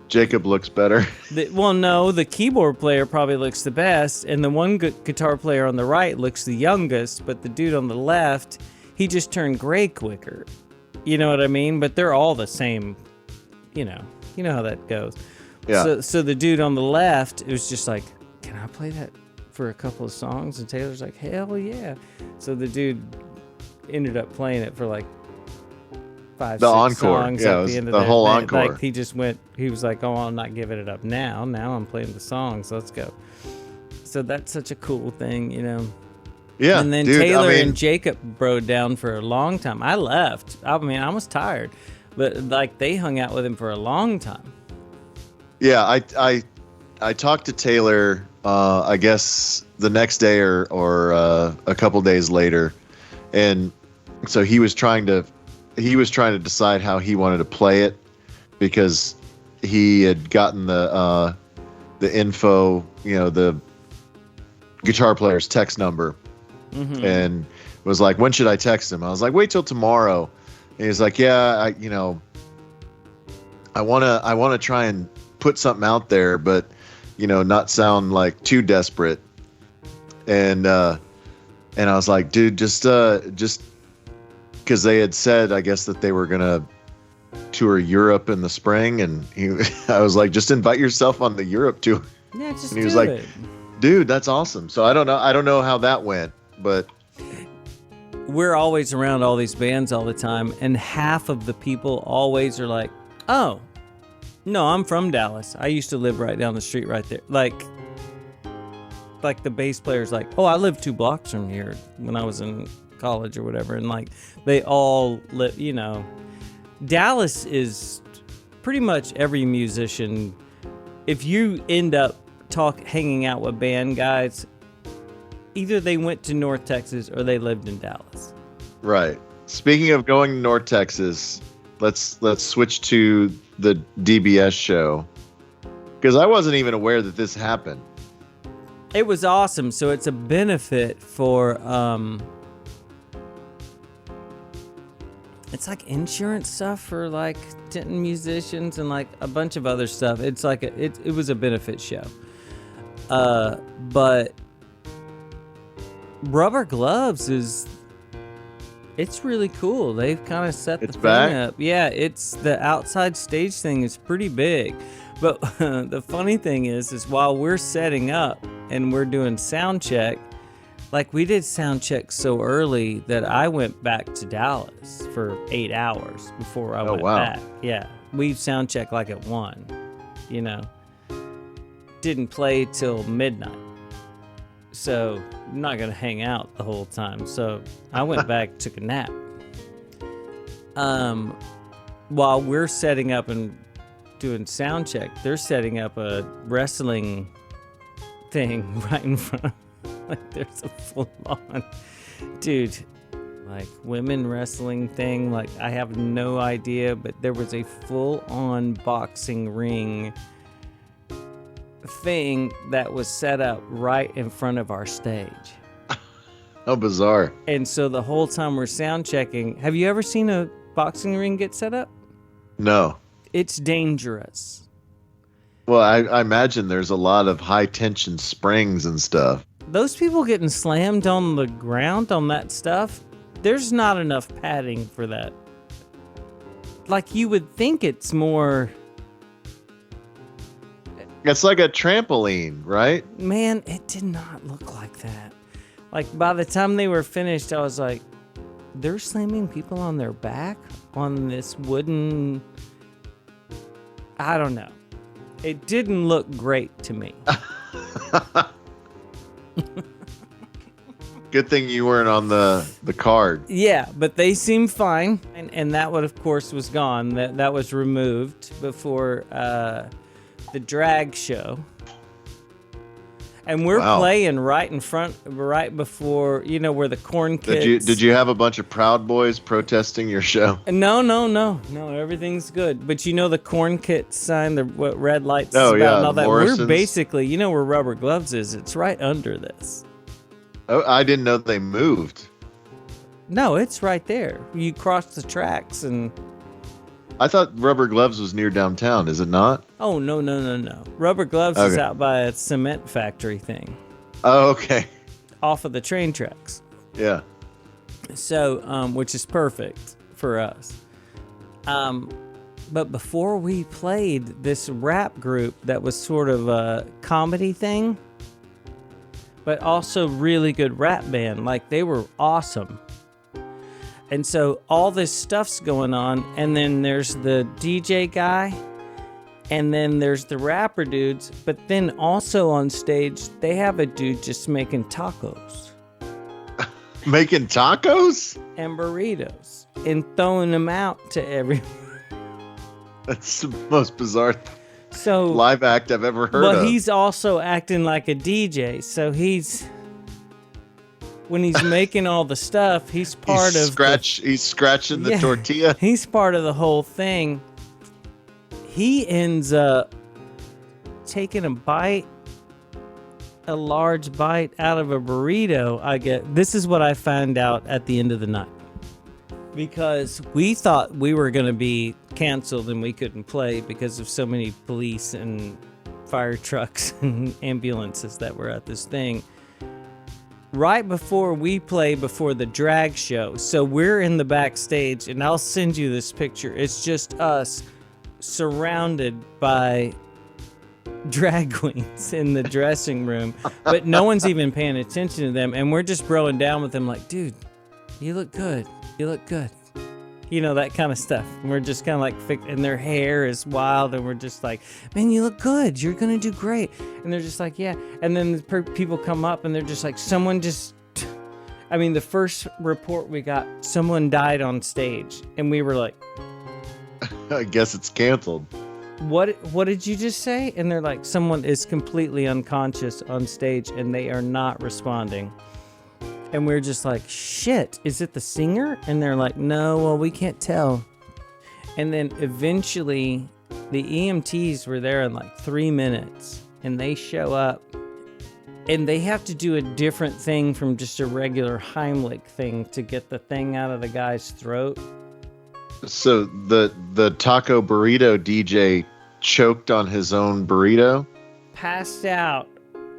Jacob looks better. No, the keyboard player probably looks the best, and the one guitar player on the right looks the youngest, but the dude on the left, he just turned gray quicker. You know what I mean? But they're all the same, you know how that goes. Yeah. So the dude on the left, it was just like, can I play that for a couple of songs? And Taylor's like, hell yeah. So the dude ended up playing it for like 5, The 6 encore. songs Yeah, at it was the end of the that whole night. encore. Like he was like, oh, I'm not giving it up now. Now I'm playing the songs. Let's go. So that's such a cool thing, you know. Yeah, And then dude, Taylor I mean, and Jacob broed down for a long time. I left. I mean, I was tired, but like they hung out with him for a long time. yeah, I talked to Taylor, I guess the next day or a couple days later, and so he was trying to decide how he wanted to play it because he had gotten the info, you know, the guitar player's text number, and was like, when should I text him? I was like, wait till tomorrow. And he's like, yeah, I wanna try and put something out there, but you know, not sound like too desperate. And I was like, dude, just because they had said, I guess, that they were gonna tour Europe in the spring, and I was like, just invite yourself on the Europe tour. Yeah, just And he was do like, it. dude, that's awesome. So I don't know how that went, but We're always around all these bands all the time, and half of the people always are like, oh, no, I'm from Dallas. I used to live right down the street right there. Like the bass player's like, oh, I lived 2 blocks from here when I was in college or whatever. And like they all live, you know. Dallas is pretty much every musician. If you end up hanging out with band guys, either they went to North Texas or they lived in Dallas. right. Speaking of going to North Texas, let's switch to the DBS show, because I wasn't even aware that this happened. It was awesome. So it's a benefit for it's like insurance stuff for like Denton musicians and like a bunch of other stuff. It's like it was a benefit show. But Rubber Gloves it's really cool. They've kind of set the thing back? up. Yeah, it's the outside stage thing is pretty big. But the funny thing is while we're setting up and we're doing sound check, like we did sound check so early that I went back to Dallas for 8 hours before I went back. Yeah, we sound checked like at 1, you know. Didn't play till midnight. So I'm not gonna hang out the whole time. So I went back, took a nap. While we're setting up and doing sound check, they're setting up a wrestling thing right in front. Like there's a full on, dude, like women wrestling thing. Like I have no idea, but there was a full on boxing ring thing that was set up right in front of our stage. How bizarre. And so the whole time we're sound checking, have you ever seen a boxing ring get set up? No. It's dangerous. Well, I imagine there's a lot of high tension springs and stuff. Those people getting slammed on the ground on that stuff, there's not enough padding for that. Like you would think it's more... It's like a trampoline, right? Man, it did not look like that. Like by the time they were finished, I was like, they're slamming people on their back on this wooden... I don't know. It didn't look great to me. Good thing you weren't on the card. Yeah, but they seemed fine. And that one, of course, was gone. That was removed before the drag show. And we're playing right in front, right before, you know, where the corn kids... Did you have a bunch of Proud Boys protesting your show? No, everything's good. But you know the corn kit sign, what red lights Oh, about yeah, and all that? Morrison's. We're basically, you know where Rubber Gloves is? It's right under this. Oh, I didn't know they moved. No, it's right there. You cross the tracks and... I thought Rubber Gloves was near downtown. Is it not? Oh, no. Rubber Gloves is out by a cement factory thing. Oh, okay. Off of the train tracks. Yeah. So, which is perfect for us. But before we played, this rap group that was sort of a comedy thing, but also really good rap band. Like, they were awesome. And so all this stuff's going on, and then there's the DJ guy, and then there's the rapper dudes, but then also on stage, they have a dude just making tacos. Making tacos? And burritos, and throwing them out to everyone. That's the most bizarre So live act I've ever heard of. But he's also acting like a DJ, so when he's making all the stuff, he's scratching the tortilla. He's part of the whole thing. He ends up taking a large bite out of a burrito. This is what I found out at the end of the night. Because we thought we were going to be canceled and we couldn't play because of so many police and fire trucks and ambulances that were at this thing. Right before we play, before the drag show. So we're in the backstage, and I'll send you this picture. It's just us surrounded by drag queens in the dressing room, but no one's even paying attention to them. And we're just broing down with them like, dude, you look good. You look good. You know, that kind of stuff. And we're just kind of like, and their hair is wild. And we're just like, man, you look good. You're going to do great. And they're just like, yeah. And then people come up and they're just like, the first report we got, someone died on stage. And we were like, I guess it's canceled. What did you just say? And they're like, someone is completely unconscious on stage and they are not responding. And we're just like, shit, is it the singer? And they're like, no, well, we can't tell. And then eventually the EMTs were there in like 3 minutes, and they show up and they have to do a different thing from just a regular Heimlich thing to get the thing out of the guy's throat. So the taco burrito DJ choked on his own burrito? Passed out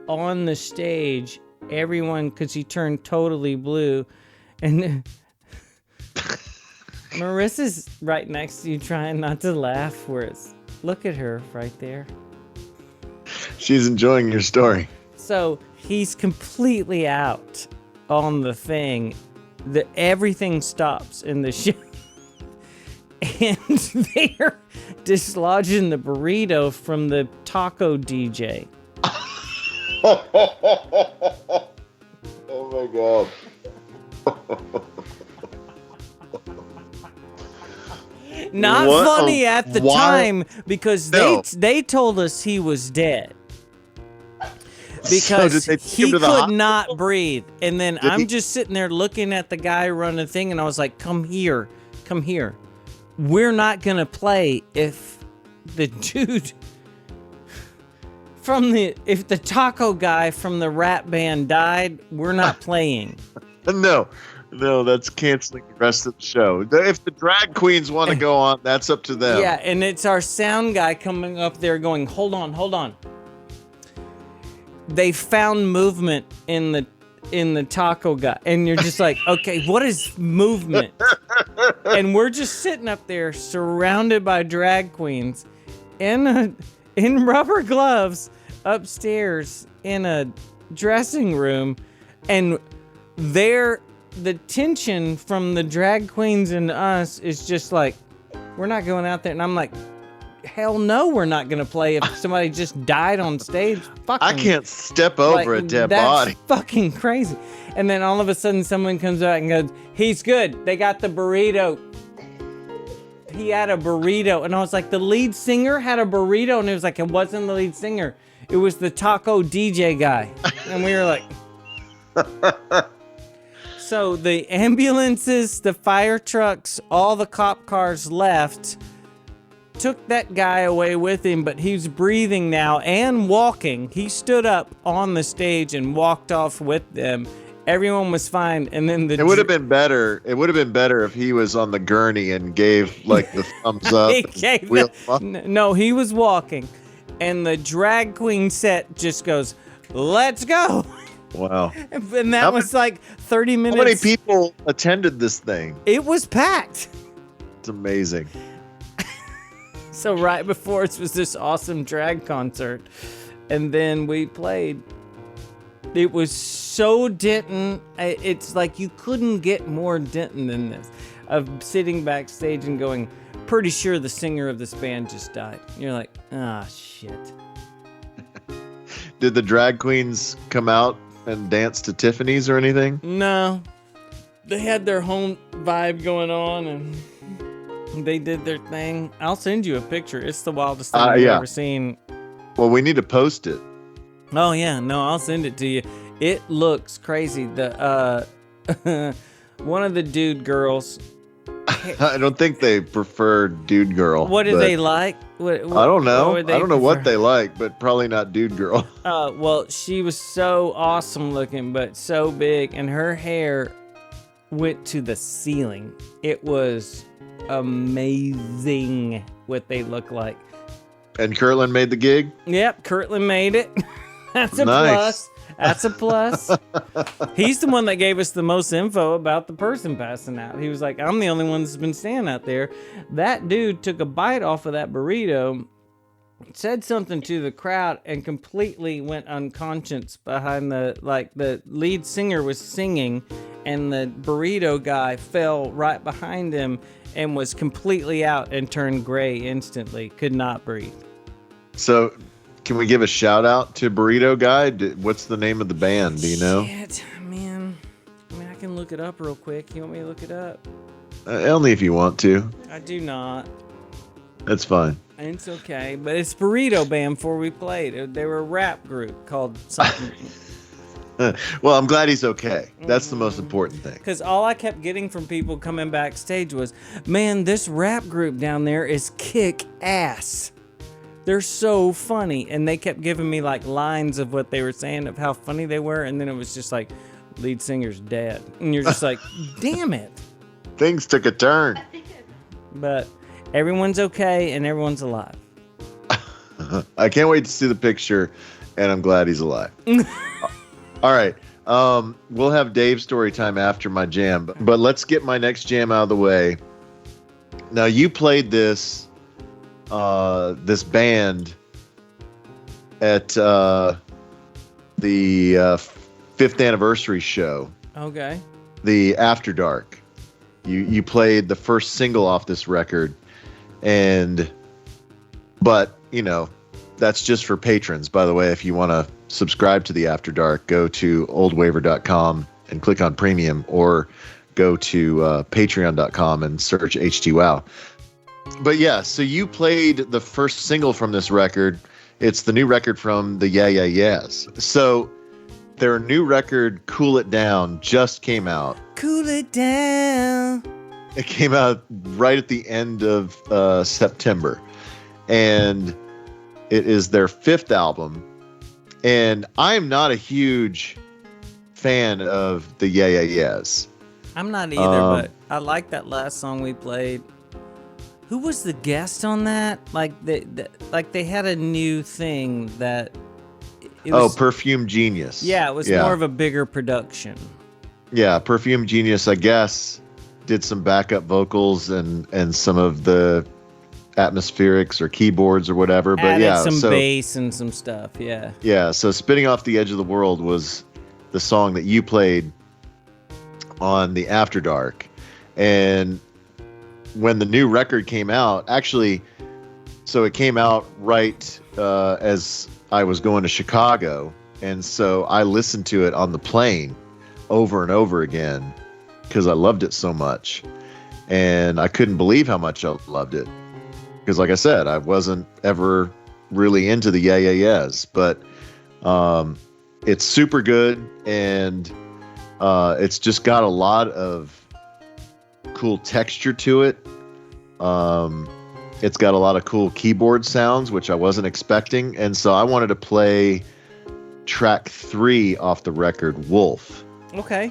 on the stage. Everyone, because he turned totally blue, and Marissa's right next to you trying not to laugh, look at her right there. She's enjoying your story. So he's completely out on the thing. Everything stops in the show, and they're dislodging the burrito from the taco DJ. Oh my god. Not funny at the time because they told us he was dead. Because he could not breathe. And then I'm just sitting there looking at the guy running the thing, and I was like, come here. We're not going to play if the dude if the taco guy from the rap band died, we're not playing. No, that's canceling the rest of the show. If the drag queens want to go on, that's up to them. Yeah, and it's our sound guy coming up there going, hold on. They found movement in the taco guy, and you're just like, okay, what is movement? And we're just sitting up there surrounded by drag queens in rubber gloves upstairs in a dressing room, and the tension from the drag queens and us is just like, we're not going out there. And I'm like, hell no, we're not going to play if somebody just died on stage. I can't step over a dead body. Fucking crazy. And then all of a sudden someone comes out and goes, he's good. They got the burrito. He had a burrito. And I was like, the lead singer had a burrito? And it was like, it wasn't the lead singer. It was the taco DJ guy. And we were like... So the ambulances, the fire trucks, all the cop cars left, took that guy away with him, but he's breathing now and walking. He stood up on the stage and walked off with them. Everyone was fine, and then it would have been better. It would have been better if he was on the gurney and gave like the thumbs up. No, he was walking, and the drag queen set just goes, "Let's go." Wow. And that was like 30 minutes. How many people attended this thing? It was packed. It's amazing. So right before it was this awesome drag concert, and then we played. It was so Denton. It's like you couldn't get more Denton than this. of sitting backstage and going, pretty sure the singer of this band just died. You're like, ah, shit. Did the drag queens come out and dance to Tiffany's or anything? No. They had their home vibe going on and they did their thing. I'll send you a picture. It's the wildest thing I've ever seen. Well, we need to post it. Oh, yeah. No, I'll send it to you. It looks crazy. The one of the dude girls. I don't think they prefer dude girl. What do they like? What, I don't know. I don't know what prefer? they like, but probably not dude girl. Well, she was so awesome looking, but so big, and her hair went to the ceiling. It was amazing what they look like. And Kirtland made the gig? Yep, Kirtland made it. That's a Nice. plus. That's a plus. He's the one that gave us the most info about the person passing out. He was like, I'm the only one that's been standing out there. That dude took a bite off of that burrito, said something to the crowd, and completely went unconscious behind the lead singer was singing, and the burrito guy fell right behind him and was completely out and turned gray instantly. Could not breathe. So, can we give a shout out to Burrito Guy? What's the name of the band? Do you know? Shit, man. I mean, I can look it up real quick. You want me to look it up? Only if you want to. I do not. That's fine. It's okay. But it's Burrito Band before we played. They were a rap group called something. Well, I'm glad he's okay. That's the most important thing. Because all I kept getting from people coming backstage was, man, this rap group down there is kick ass. They're so funny. And they kept giving me like lines of what they were saying of how funny they were. And then it was just like, lead singer's dead. And you're just like, damn it. Things took a turn. But everyone's okay and everyone's alive. I can't wait to see the picture, and I'm glad he's alive. All right. We'll have Dave's story time after my jam, but let's get my next jam out of the way. Now, you played this band at the 5th anniversary show. Okay. The After Dark. You played the first single off this record, but you know, that's just for patrons. By the way, if you want to subscribe to the After Dark, go to oldwaver.com and click on premium, or go to patreon.com and search Htwow. But yeah, so you played the first single from this record. It's the new record from the Yeah Yeah Yeahs. So their new record, Cool It Down, just came out. Cool it down. It came out right at the end of September. And it is their 5th album. And I'm not a huge fan of the Yeah Yeah Yeahs. I'm not either, but I like that last song we played. Who was the guest on that? Like they had a new thing that. It was, Perfume Genius. Yeah, it was more of a bigger production. Yeah, Perfume Genius, I guess, did some backup vocals and some of the atmospherics or keyboards or whatever. But Added yeah, some bass and some stuff. Yeah. Yeah, so Spinning Off the Edge of the World was the song that you played on the After Dark. And when the new record came out, actually, so it came out right as I was going to Chicago. And so I listened to it on the plane over and over again because I loved it so much. And I couldn't believe how much I loved it. Because like I said, I wasn't ever really into the Yeah Yeah Yeahs. But it's super good. And it's just got a lot of cool texture to it. It's got a lot of cool keyboard sounds, which I wasn't expecting. And so I wanted to play track 3 off the record, Wolf. Okay.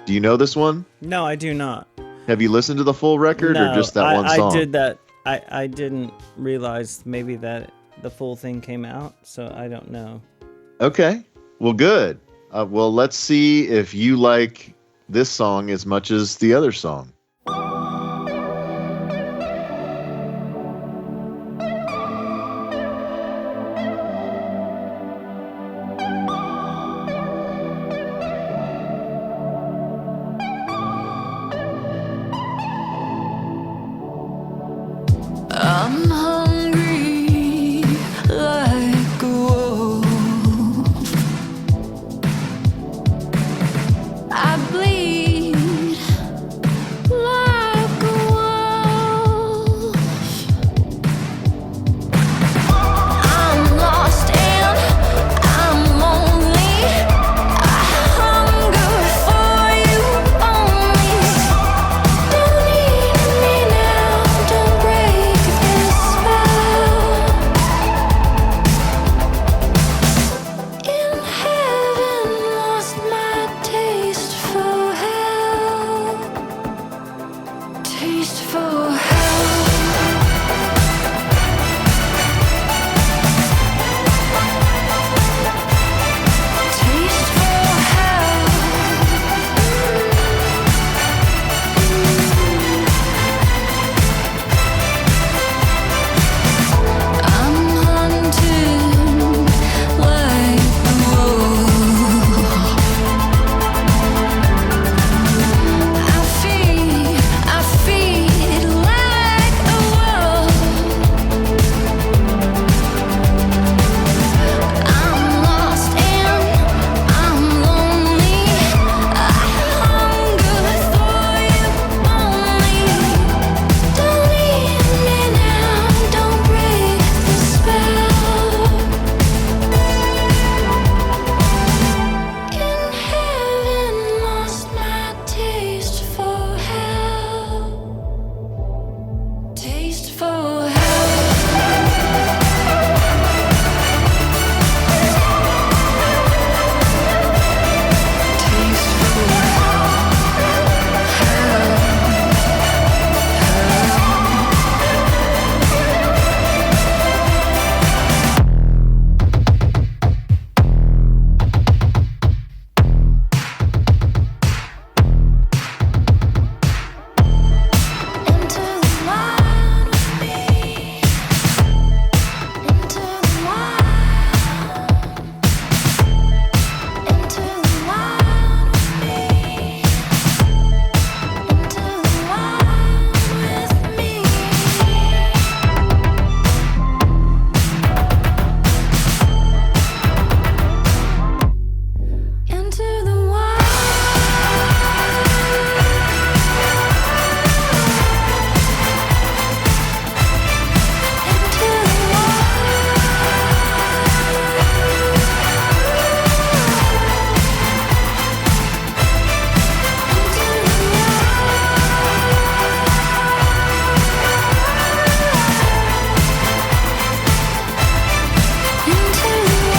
Do you know this one? No, I do not. Have you listened to the full record or just that one song? I did that. I didn't realize maybe that the full thing came out, so I don't know. Okay. Well, good. Well, let's see if you like this song as much as the other song. I'm hungry like a wolf. I bleed like a wolf. I'm lost and I'm lonely. I hunger for you only. Don't eat me now, don't break this spell. In heaven, lost my taste for hell. Taste for hell. Taste for hell. I'm hunted like a wolf. I feed like a wolf. I'm lost and I'm lonely. I hunger for you only. Don't eat me now, don't break the spell. In heaven, lost my taste for hell. Taste for hell. Taste for Into the wild with me. Into the wild. Into the wild with me. Into the wild with me. Into the wild. Into the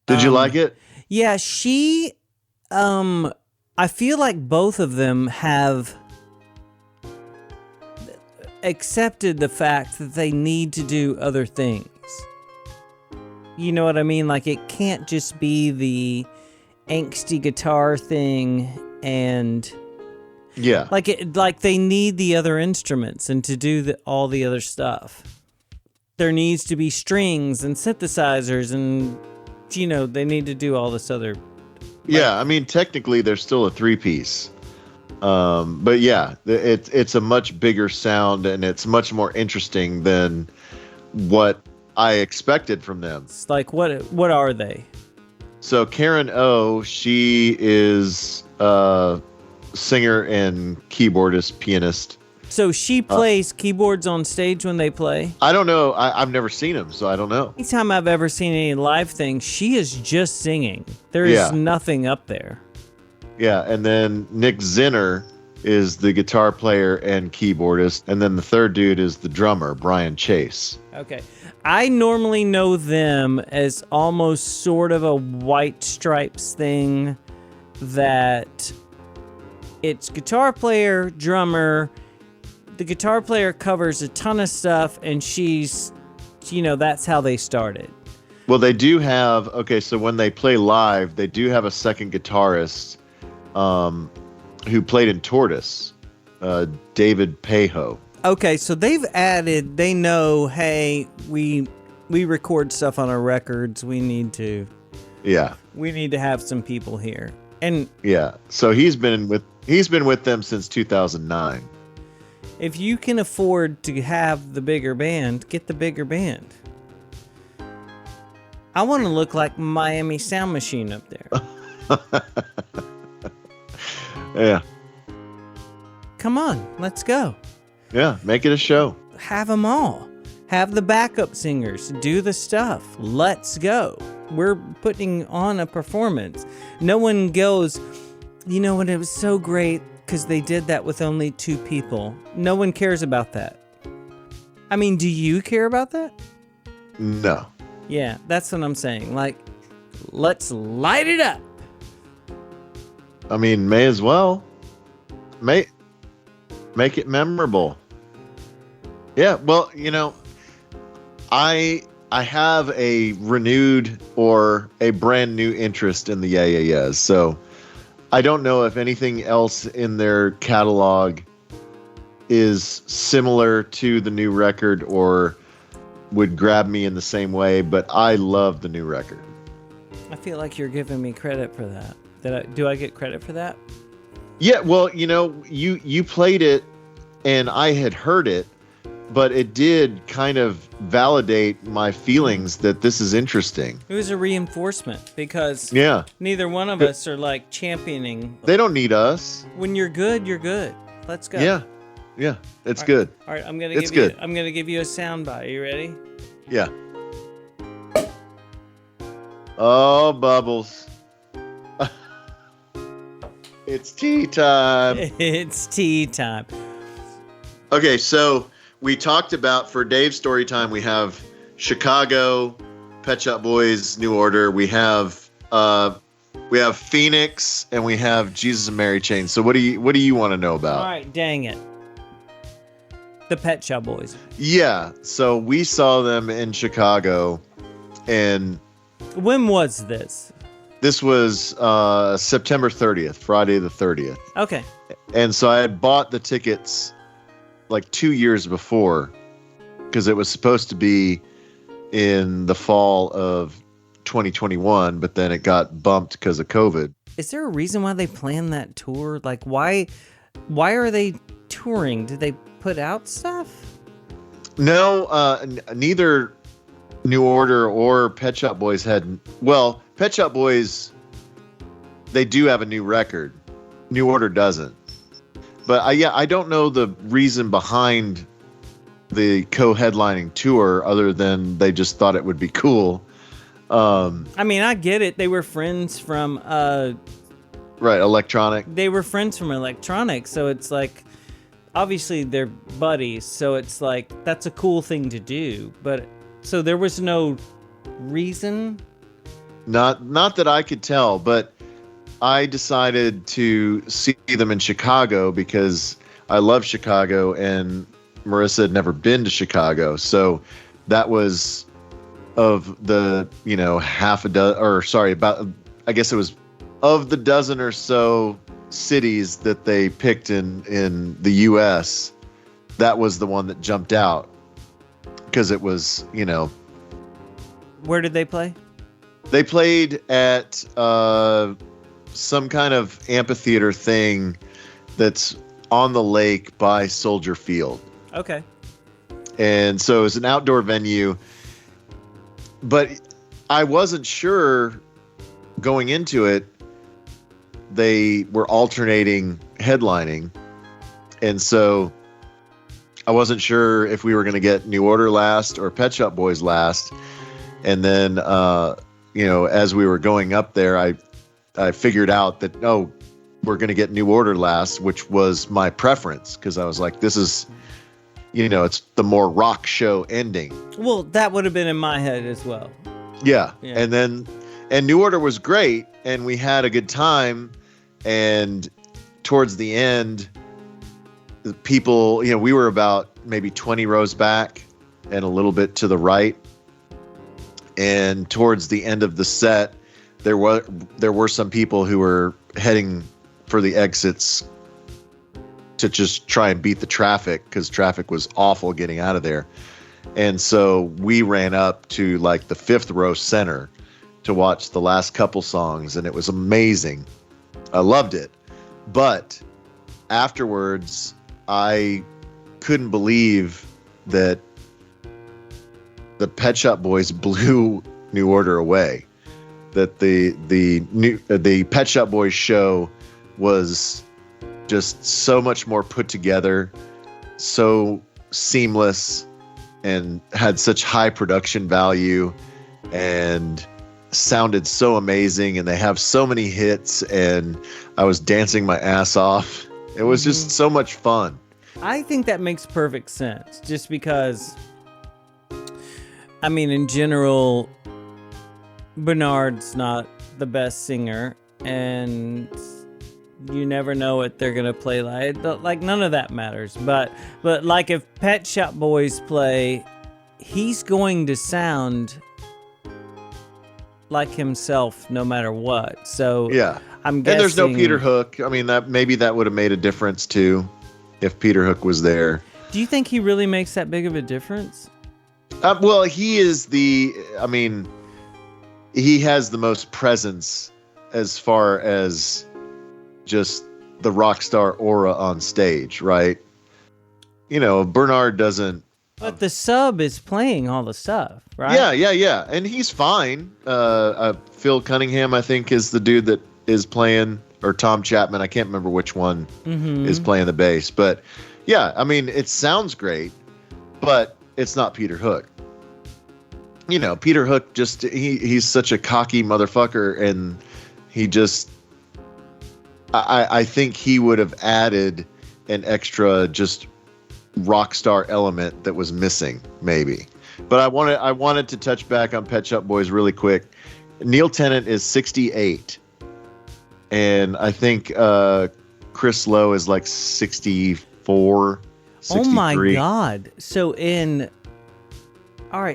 Did you like it? Yeah, I feel like both of them have accepted the fact that they need to do other things. You know what I mean? Like, it can't just be the angsty guitar thing, and Yeah. like they need the other instruments and to do all the other stuff. There needs to be strings and synthesizers, and they need to do all this other. Yeah, I mean, technically, they're still a three-piece. But yeah, it's a much bigger sound, and it's much more interesting than what I expected from them. It's like, what are they? So Karen O, she is a singer and keyboardist, pianist. So she plays keyboards on stage when they play? I don't know. I've never seen him, so I don't know. Anytime I've ever seen any live thing, she is just singing. There is nothing up there. Yeah, and then Nick Zinner is the guitar player and keyboardist, and then the third dude is the drummer, Brian Chase. Okay. I normally know them as almost sort of a White Stripes thing, that it's guitar player, drummer. The guitar player covers a ton of stuff, and she's, that's how they started. Well, they do have, so when they play live, they do have a second guitarist who played in Tortoise, David Pajo. Okay, so they've added, they know, hey, we record stuff on our records. We need to have some people here. And yeah, so he's been with them since 2009. If you can afford to have the bigger band, get the bigger band. I want to look like Miami Sound Machine up there. Yeah. Come on, let's go. Yeah, make it a show. Have them all. Have the backup singers do the stuff. Let's go. We're putting on a performance. No one goes, you know what, it was so great because they did that with only 2 people. No one cares about that. I mean, do you care about that? No. Yeah, that's what I'm saying. Like, let's light it up. I mean, may as well. Make it memorable. Yeah, well, I have a renewed or a brand new interest in the Yeah Yeah Yeahs. So I don't know if anything else in their catalog is similar to the new record or would grab me in the same way, but I love the new record. I feel like you're giving me credit for that. Do I get credit for that? Yeah, well, you played it and I had heard it, but it did kind of validate my feelings that this is interesting. It was a reinforcement because neither one of us are like championing. They don't need us. When you're good, you're good. Let's go. Yeah, it's good. All right, I'm gonna give you a sound bite. Are you ready? Yeah. Oh, Bubbles. It's tea time. It's tea time. Okay, so we talked about, for Dave's story time, we have Chicago, Pet Shop Boys, New Order. We have Phoenix, and we have Jesus and Mary Chain. So what do you want to know about? All right, dang it. The Pet Shop Boys. Yeah, so we saw them in Chicago, and when was this? This was September 30th, Friday the 30th. Okay. And so I had bought the tickets like 2 years before because it was supposed to be in the fall of 2021, but then it got bumped because of COVID. Is there a reason why they planned that tour? Like, why are they touring? Did they put out stuff? No, neither New Order or Pet Shop Boys had. Well, Pet Shop Boys, they do have a new record. New Order doesn't. But I don't know the reason behind the co-headlining tour other than they just thought it would be cool. I mean, I get it. They were friends from right, Electronic. They were friends from Electronic, so it's like obviously they're buddies, so it's like that's a cool thing to do. But so there was no reason. Not that I could tell, but I decided to see them in Chicago because I love Chicago and Marissa had never been to Chicago. So that was of the, half a dozen, or sorry, about, I guess it was of the dozen or so cities that they picked in the US. That was the one that jumped out because it was, Where did they play? They played at some kind of amphitheater thing that's on the lake by Soldier Field. Okay. And so it was an outdoor venue. But I wasn't sure going into it. They were alternating headlining. And so I wasn't sure if we were going to get New Order last or Pet Shop Boys last. And then, as we were going up there, I figured out that, were going to get New Order last, which was my preference because I was like, this is, it's the more rock show ending. Well, that would have been in my head as well. Yeah. And New Order was great and we had a good time. And towards the end, the people, we were about maybe 20 rows back and a little bit to the right. And towards the end of the set, there were some people who were heading for the exits to just try and beat the traffic because traffic was awful getting out of there. And so we ran up to like the 5th row center to watch the last couple songs, and it was amazing. I loved it. But afterwards, I couldn't believe that the Pet Shop Boys blew New Order away. That the Pet Shop Boys show was just so much more put together, so seamless, and had such high production value, and sounded so amazing. And they have so many hits, and I was dancing my ass off. It was just so much fun. I think that makes perfect sense, just because, I mean, in general, Bernard's not the best singer, and you never know what they're gonna play like. Like, none of that matters. But like, if Pet Shop Boys play, he's going to sound like himself no matter what. So yeah, I'm guessing. And there's no Peter Hook. I mean, that would have made a difference too, if Peter Hook was there. Do you think he really makes that big of a difference? Well, he is he has the most presence as far as just the rock star aura on stage, right? Bernard doesn't. But the sub is playing all the stuff, right? Yeah. And he's fine. Phil Cunningham, I think, is the dude that is playing, or Tom Chapman. I can't remember which one is playing the bass. But yeah, I mean, it sounds great, but it's not Peter Hook. Peter Hook just, he's such a cocky motherfucker, and he just, I think he would have added an extra just rock star element that was missing, maybe. But I wanted to touch back on Pet Shop Boys really quick. Neil Tennant is 68, and I think Chris Lowe is like 64, 63. Oh my God! So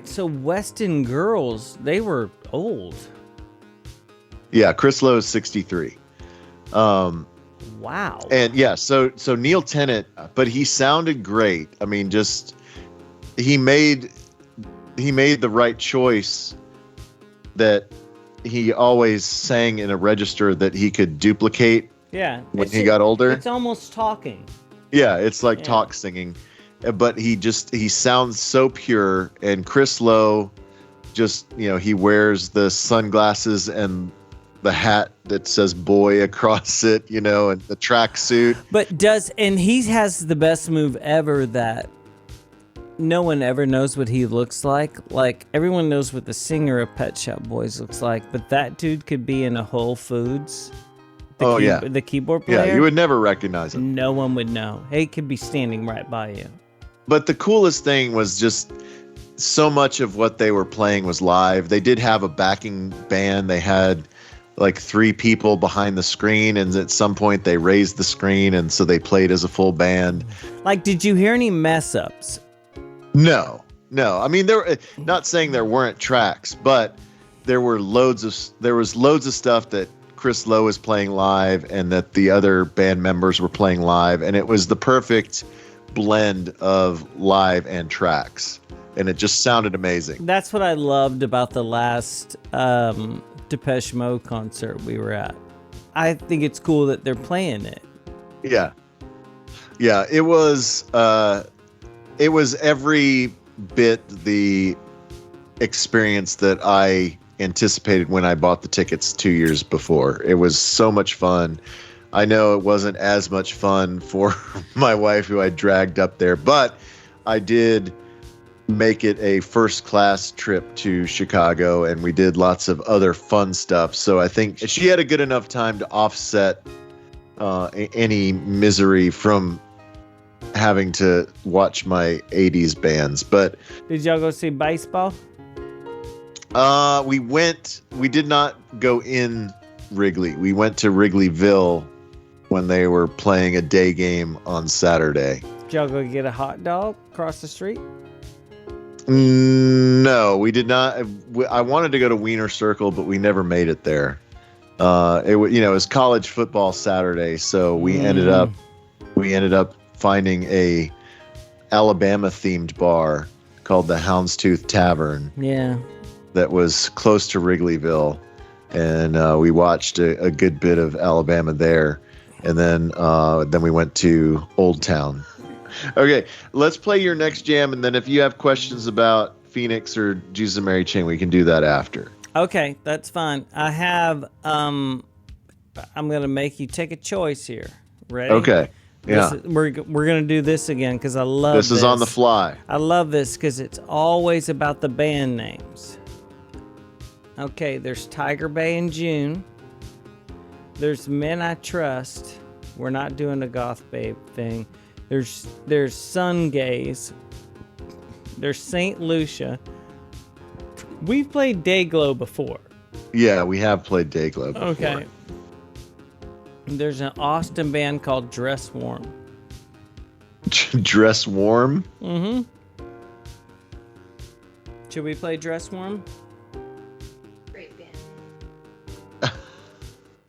so Weston Girls, they were old. Yeah, Chris Lowe is 63. Wow. And yeah, so Neil Tennant, but he sounded great. I mean, just he made the right choice, that he always sang in a register that he could duplicate. Yeah. When he got older. It's almost talking. Yeah, it's like talk singing. But he sounds so pure. And Chris Lowe, just, he wears the sunglasses and the hat that says boy across it, and the tracksuit. But he has the best move ever, that no one ever knows what he looks like. Like, everyone knows what the singer of Pet Shop Boys looks like, but that dude could be in a Whole Foods. The keyboard player. Yeah, you would never recognize him. No one would know. He could be standing right by you. But the coolest thing was just so much of what they were playing was live. They did have a backing band. They had like 3 people behind the screen, and at some point they raised the screen, and so they played as a full band. Like, did you hear any mess ups? No. I mean, not saying there weren't tracks, but there was loads of stuff that Chris Lowe was playing live and that the other band members were playing live, and it was the perfect blend of live and tracks, and it just sounded amazing. That's what I loved about the last Depeche Mode concert we were at. I think it's cool that they're playing it. Yeah, it was every bit the experience that I anticipated when I bought the tickets 2 years before. It was so much fun. I know it wasn't as much fun for my wife, who I dragged up there, but I did make it a first class trip to Chicago, and we did lots of other fun stuff. So I think she had a good enough time to offset any misery from having to watch my 80s bands. But Did y'all go see baseball? we did not go in Wrigley. We went to Wrigleyville when they were playing a day game on Saturday. Did y'all go get a hot dog across the street? No, we did not. I wanted to go to Wiener Circle, but we never made it there. It was college football Saturday, so we ended up finding a Alabama themed bar called the Houndstooth Tavern. Yeah. That was close to Wrigleyville, and we watched a good bit of Alabama there, and then we went to Old Town. Okay, let's play your next jam, and then if you have questions about Phoenix or Jesus and Mary Chain, we can do that after. Okay, that's fine. I have, I'm going to make you take a choice here. Ready? Okay, yeah. We're going to do this again because I love this. This is on the fly. I love this because it's always about the band names. Okay, there's Tiger Bay in June. There's Men I Trust. We're not doing a Goth Babe thing. There's Sun Gaze. There's St. Lucia. We've played Dayglow before. Yeah, we have played Dayglow before. Okay. There's an Austin band called Dress Warm. Dress Warm? Mm-hmm. Should we play Dress Warm? Great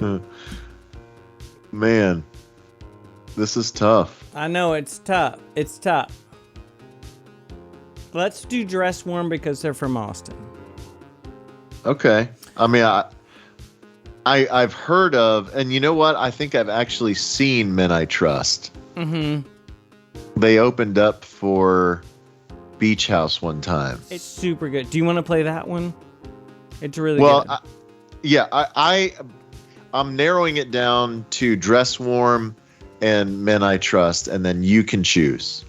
band. Man, this is tough. I know, it's tough. It's tough. Let's do Dress Warm because they're from Austin. Okay. I mean, I've heard of, and you know what? I think I've actually seen Men I Trust. Mm-hmm. They opened up for Beach House one time. It's super good. Do you want to play that one? It's really Well, good. I'm narrowing it down to Dress Warm and Men I Trust, and then you can choose.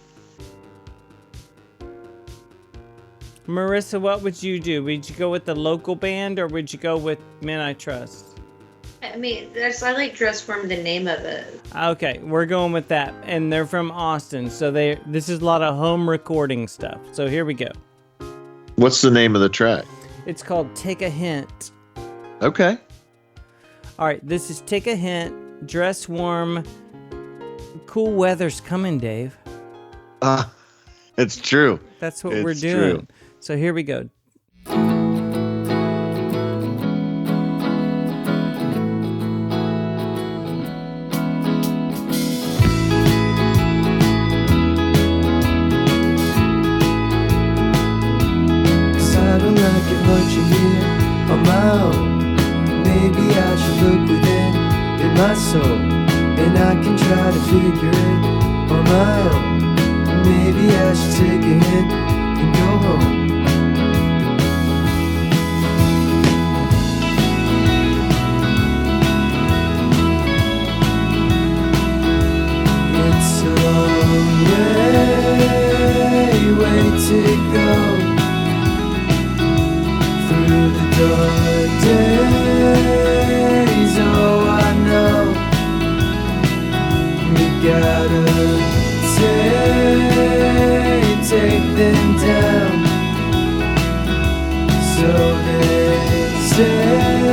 Marissa, what would you do? Would you go with the local band or would you go with Men I Trust? I mean, I like Dress Form, the name of it. Okay, we're going with that. And they're from Austin, so this is a lot of home recording stuff. So here we go. What's the name of the track? It's called Take a Hint. Okay. All right, this is Take a Hint, Dress Warm. Cool weather's coming, Dave. It's true. That's what It's we're doing. true. So here we go. I don't like it much here on my own. Maybe I should look within in my soul, and I can try to figure it on my own. Maybe I should take a hint and go home. It's a long way to go through the dark days. Oh, I know we gotta take them down so they stay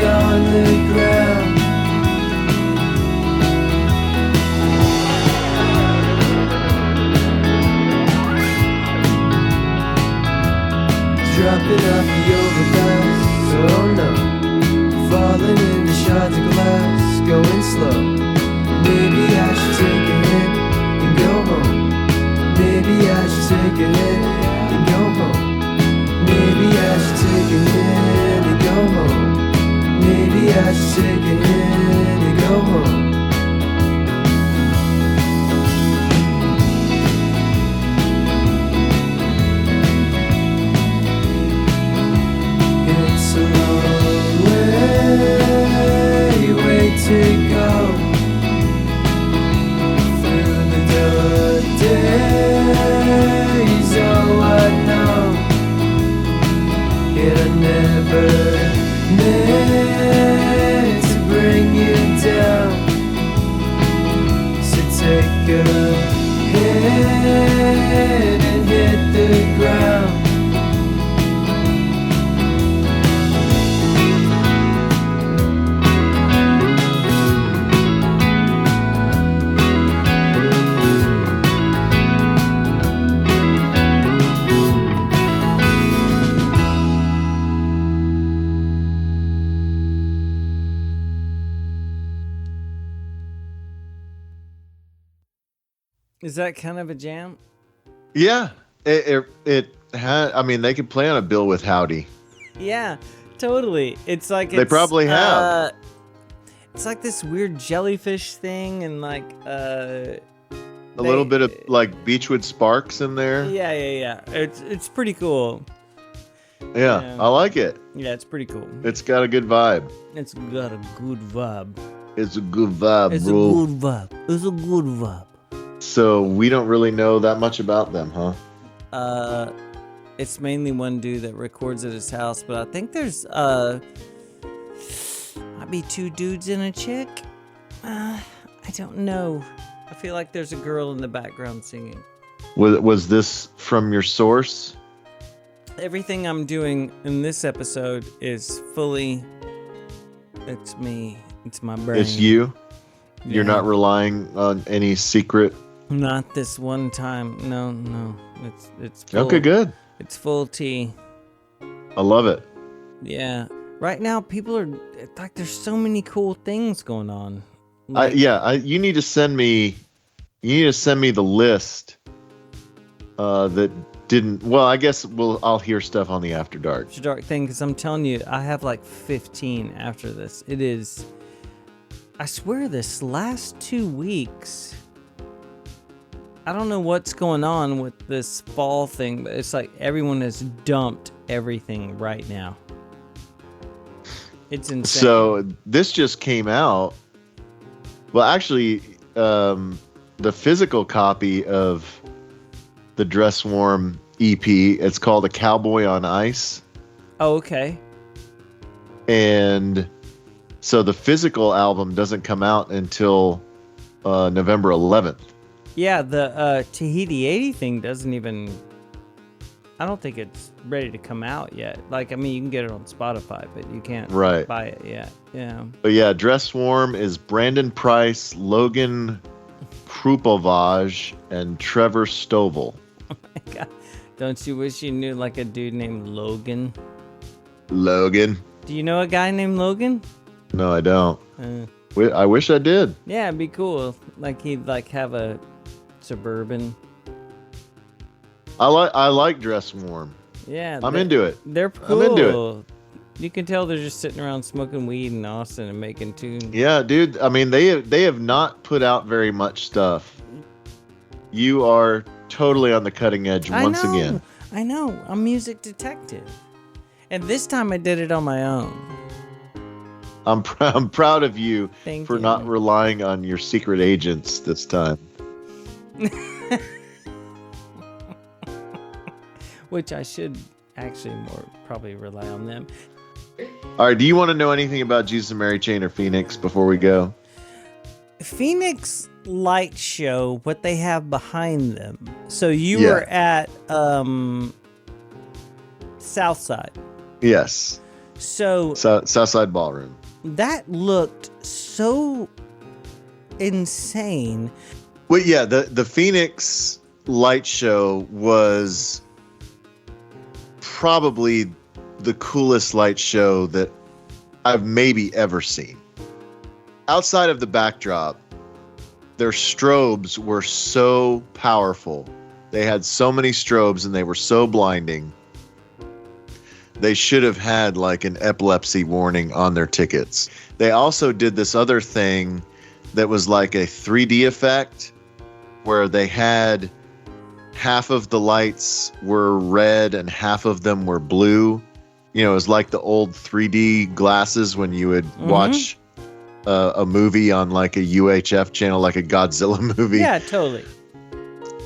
on the ground. Dropping off the overpass, oh no. Falling into shards of glass, going slow. Maybe I should take a hit and go home. Maybe I should take a hit and go home. Maybe I should take a hit and go home. Maybe I should take a hit and go home. It's a long way to go through the dark days. Oh, I know it I never meant to bring you down. Is that kind of a jam? Yeah, it had. I mean, they could play on a bill with Howdy. Yeah, totally. It's like They probably have. It's like this weird jellyfish thing, and like A little bit of like Beechwood Sparks in there. Yeah. It's pretty cool. Yeah, I like it. Yeah, it's pretty cool. It's got a good vibe. It's got a good vibe. It's a good vibe, It's bro. a good vibe. It's a good vibe. So we don't really know that much about them, huh? It's mainly one dude that records at his house, but I think there's might be two dudes and a chick. I don't know. I feel like there's a girl in the background singing. Was this from your source? Everything I'm doing in this episode is fully. It's me. It's my brain. It's you? You're Yeah. not relying on any secret? Not this one time. No. It's full. Okay, good. It's full tea. I love it. Yeah. Right now, people are like, there's so many cool things going on. Like, You need to send me. You need to send me the list. That didn't. Well, I guess I'll hear stuff on the After Dark. After Dark thing, because I'm telling you, I have like 15 after this. It is. I swear, this last 2 weeks. I don't know what's going on with this fall thing, but it's like everyone has dumped everything right now. It's insane. So this just came out. Well, actually, the physical copy of the Dress Warm EP, it's called A Cowboy on Ice. Oh, okay. And so the physical album doesn't come out until November 11th. Yeah, the Tahiti 80 thing doesn't even. I don't think it's ready to come out yet. Like, I mean, you can get it on Spotify, but you can't buy it yet. Yeah. But yeah, Dress Warm is Brandon Price, Logan Krupovage, and Trevor Stovall. Oh my God. Don't you wish you knew like a dude named Logan? Logan? Do you know a guy named Logan? No, I don't. I wish I did. Yeah, it'd be cool. Like he'd like have a Suburban. I like Dress Warm. Yeah. I'm into it. They're cool. I'm into it. You can tell they're just sitting around smoking weed in Austin and making tunes. Yeah, dude. I mean, they have not put out very much stuff. You are totally on the cutting edge once again. I know. I'm music detective. And this time I did it on my own. I'm proud of you Thank for you. not relying on your secret agents this time. Which I should actually probably rely on them. All right. Do you want to know anything about Jesus and Mary Chain or Phoenix before we go? Phoenix Light Show, what they have behind them. So you were at Southside. Yes. So Southside Ballroom. that looked so insane. Well, yeah, the Phoenix Light Show was probably the coolest light show that I've maybe ever seen. Outside of the backdrop, their strobes were so powerful. They had so many strobes and they were so blinding. They should have had like an epilepsy warning on their tickets. They also did this other thing that was like a 3D effect where they had half of the lights were red and half of them were blue. You know, it was like the old 3D glasses when you would watch a movie on like a UHF channel, like a Godzilla movie. Yeah, totally.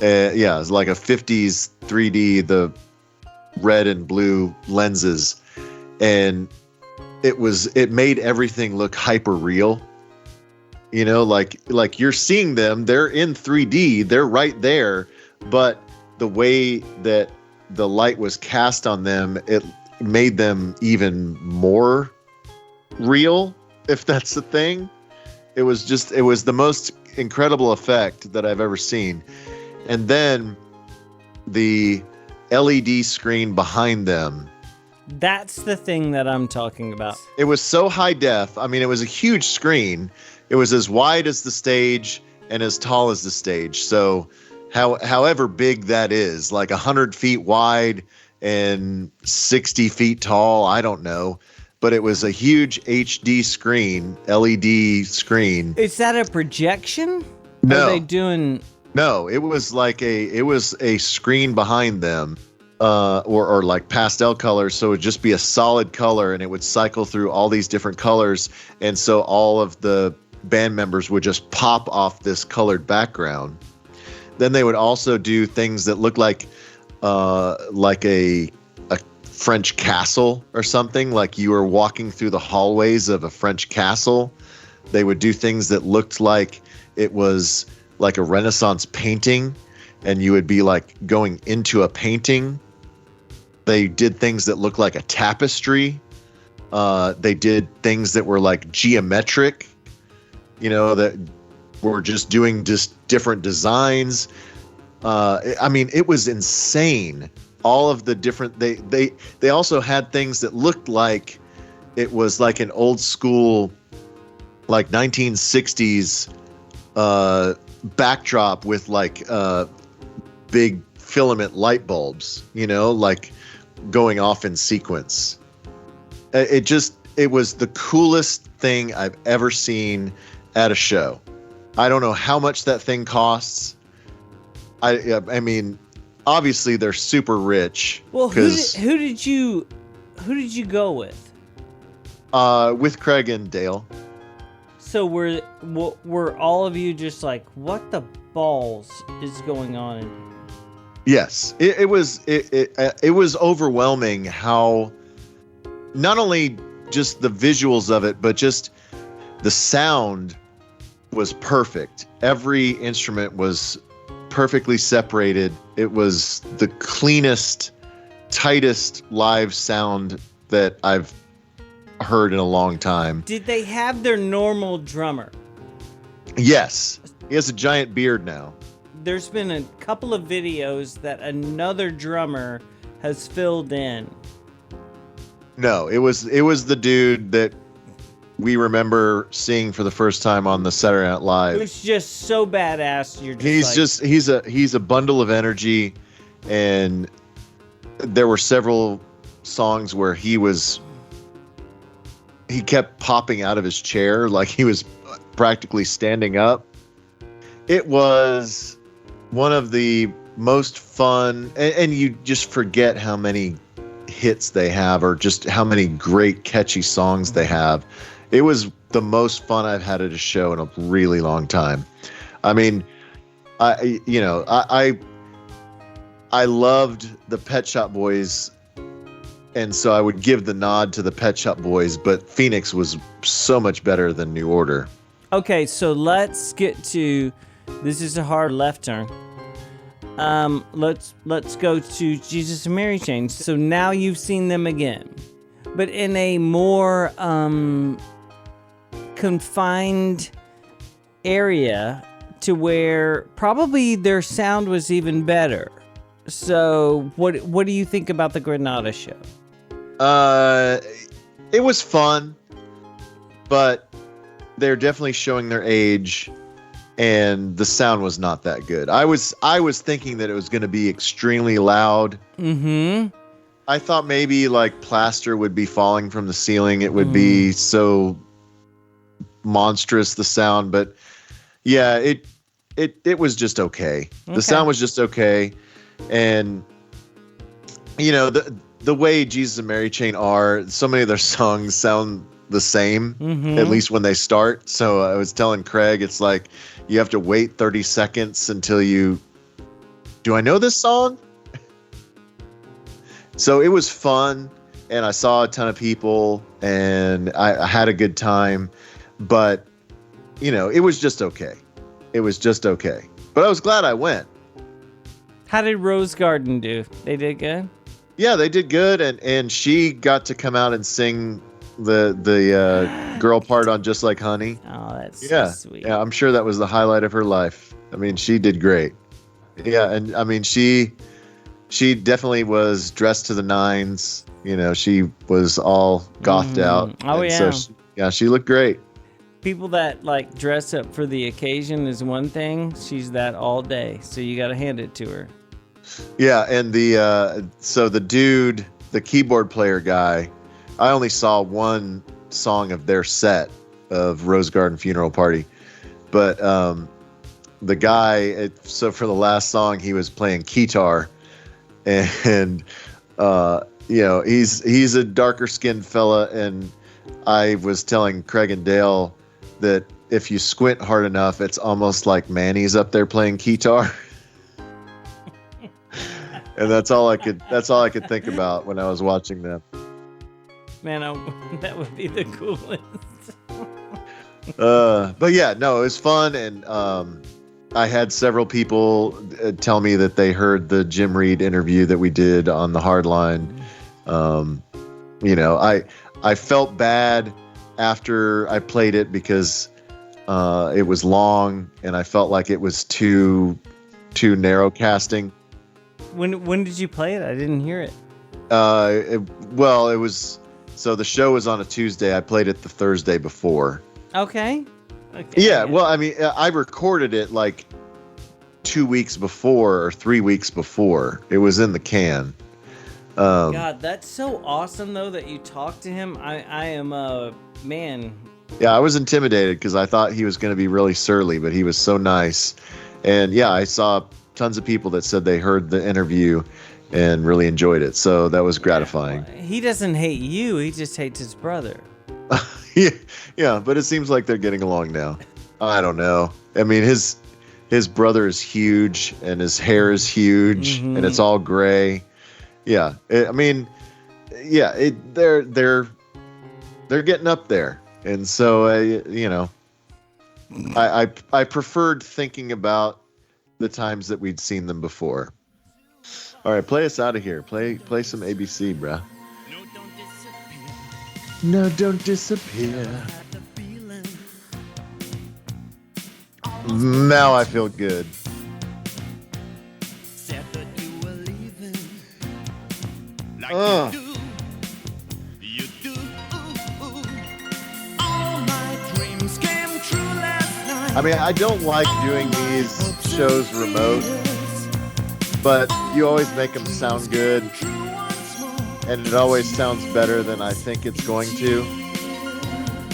Yeah, it was like a 50s 3D, the red and blue lenses. And it made everything look hyper real. You know, like you're seeing them, they're in 3D, they're right there, but the way that the light was cast on them, it made them even more real, if that's the thing. It was the most incredible effect that I've ever seen. And then the LED screen behind them. That's the thing that I'm talking about. It was so high def. I mean, it was a huge screen. It was as wide as the stage and as tall as the stage. So however big that is, like 100 feet wide and 60 feet tall. I don't know. But it was a huge HD screen, LED screen. Is that a projection? No. Are they doing... No, it was a screen behind them, or like pastel colors. So it would just be a solid color, and it would cycle through all these different colors. And so all of the band members would just pop off this colored background. Then they would also do things that looked like a French castle or something, like you were walking through the hallways of a French castle. They would do things that looked like it was like a Renaissance painting, and you would be like going into a painting. They did things that looked like a tapestry. They did things that were like geometric, that were just doing different designs. I mean, it was insane. All of the different, they also had things that looked like it was like an old school, like 1960s backdrop with like big filament light bulbs, like going off in sequence. It was the coolest thing I've ever seen at a show. I don't know how much that thing costs. I mean, obviously they're super rich. Well, who did you go with? With Craig and Dale. So were all of you just like, what the balls is going on in here? Yes, it was overwhelming how not only just the visuals of it, but just the sound was perfect. Every instrument was perfectly separated. It was the cleanest, tightest live sound that I've heard in a long time. Did they have their normal drummer? Yes. He has a giant beard now. There's been a couple of videos that another drummer has filled in. No, it was the dude that we remember seeing for the first time on the Saturday Night Live. It was just so badass. He's a bundle of energy, and there were several songs where he kept popping out of his chair like he was practically standing up. It was one of the most fun, and you just forget how many hits they have, or just how many great catchy songs they have. It was the most fun I've had at a show in a really long time. I mean, I loved the Pet Shop Boys, and so I would give the nod to the Pet Shop Boys, but Phoenix was so much better than New Order. Okay, so let's get to, this is a hard left turn. Let's go to Jesus and Mary Chain. So now you've seen them again, but in a more confined area to where probably their sound was even better. So what do you think about the Granada show? It was fun, but they're definitely showing their age, and the sound was not that good. I was thinking that it was going to be extremely loud. Mm-hmm. I thought maybe like plaster would be falling from the ceiling. It would be so monstrous, the sound, but yeah, it was just okay. The sound was just okay. And the way Jesus and Mary Chain are, so many of their songs sound the same, at least when they start. So I was telling Craig, it's like you have to wait 30 seconds until do I know this song? So it was fun, and I saw a ton of people, and I had a good time, but it was just okay. It was just okay. But I was glad I went. How did Rose Garden do? They did good? Yeah, they did good, and she got to come out and sing the girl part on Just Like Honey. Oh, that's so sweet. Yeah, I'm sure that was the highlight of her life. I mean, she did great. Yeah, and I mean, she definitely was dressed to the nines. She was all gothed out. Oh, and yeah. So she looked great. people that like dress up for the occasion is one thing. She's that all day, so you got to hand it to her. Yeah, and the dude, the keyboard player guy, I only saw one song of their set of Rose Garden Funeral Party, but the guy, so for the last song he was playing guitar, and he's a darker skinned fella, and I was telling Craig and Dale that if you squint hard enough, it's almost like Manny's up there playing guitar. And that's all I could think about when I was watching them. Man, that would be the coolest. But yeah, no, it was fun, and I had several people tell me that they heard the Jim Reed interview that we did on the Hardline. I felt bad after I played it because it was long, and I felt like it was too narrow casting. When did you play it? I didn't hear it. It was, so the show was on a Tuesday. I played it the Thursday before. Okay. Yeah, well, I mean, I recorded it like 2 weeks before or 3 weeks before. It was in the can. God, that's so awesome, though, that you talked to him. I am a man. Yeah, I was intimidated because I thought he was going to be really surly, but he was so nice. And yeah, I saw tons of people that said they heard the interview and really enjoyed it. So that was gratifying. He doesn't hate you. He just hates his brother. Yeah, but it seems like they're getting along now. I don't know. I mean, his brother is huge, and his hair is huge, and it's all gray. Yeah, they're getting up there, and so I preferred thinking about the times that we'd seen them before. All right, play us out of here. Play some ABC, bruh. No, don't disappear. Now I feel good. I mean, I don't like doing these shows remote, but you always make them sound good, and it always sounds better than I think it's going to.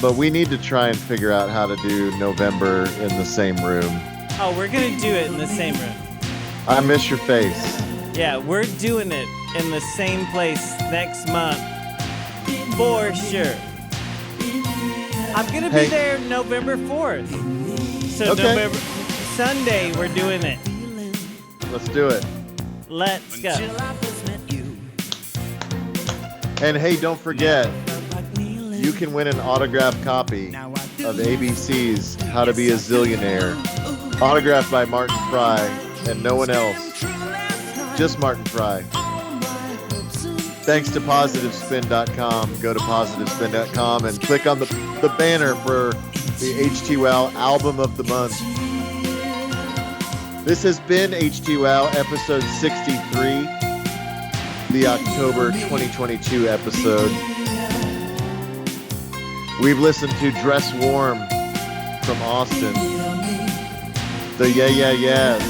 But we need to try and figure out how to do November in the same room. Oh, we're going to do it in the same room. I miss your face. Yeah, we're doing it in the same place next month. For sure. I'm going to be there November 4th. So okay. Sunday, we're doing it. Let's do it. Let's go. And hey, don't forget, you can win an autographed copy of ABC's How to Be a Zillionaire, autographed by Martin Fry and no one else, just Martin Fry. Thanks to PositiveSpin.com. Go to PositiveSpin.com and click on the banner for the Htwow Album of the Month. This has been Htwow episode 63, the October 2022 episode. We've listened to Dress Warm from Austin. The Yeah Yeah Yeahs.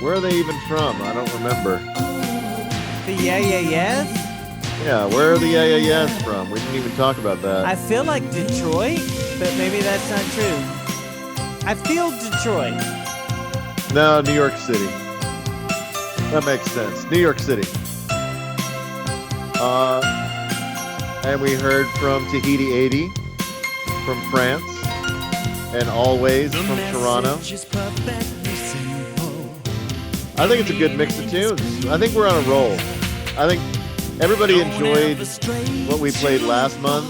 Where are they even from? I don't remember. The Yeah Yeah Yeahs? Yeah, where are the Yeah Yeah Yeahs from? We didn't even talk about that. I feel like Detroit, but maybe that's not true. I feel Detroit. No, New York City. That makes sense. New York City. And we heard from Tahiti 80 from France, and Alvvays from Toronto. I think it's a good mix of tunes. I think we're on a roll. I think everybody enjoyed what we played last month,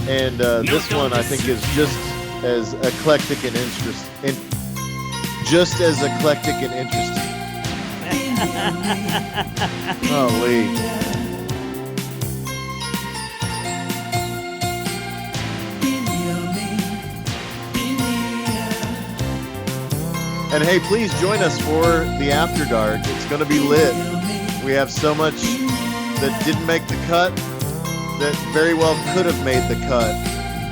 and this one I think is just as eclectic and interesting. Holy. And hey, please join us for the After Dark. It's going to be lit. We have so much that didn't make the cut, that very well could have made the cut.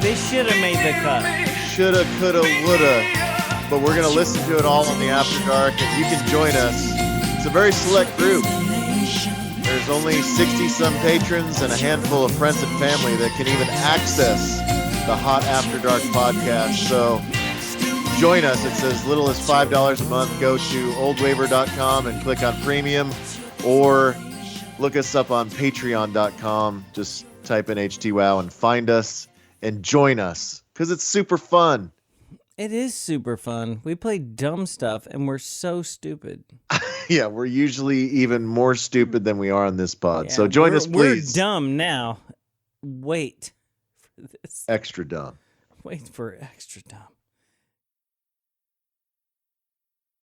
They should have made the cut. Shoulda, coulda, woulda. But we're going to listen to it all on the After Dark, and you can join us. It's a very select group. There's only 60-some patrons and a handful of friends and family that can even access the Hot After Dark podcast. So join us. It's as little as $5 a month. Go to oldwaver.com and click on premium, or look us up on patreon.com. Just type in Htwow and find us and join us because it's super fun. It is super fun. We play dumb stuff, and we're so stupid. Yeah, we're usually even more stupid than we are on this pod. Yeah, So join us, please. We're dumb now. Wait for this. Extra dumb. Wait for extra dumb.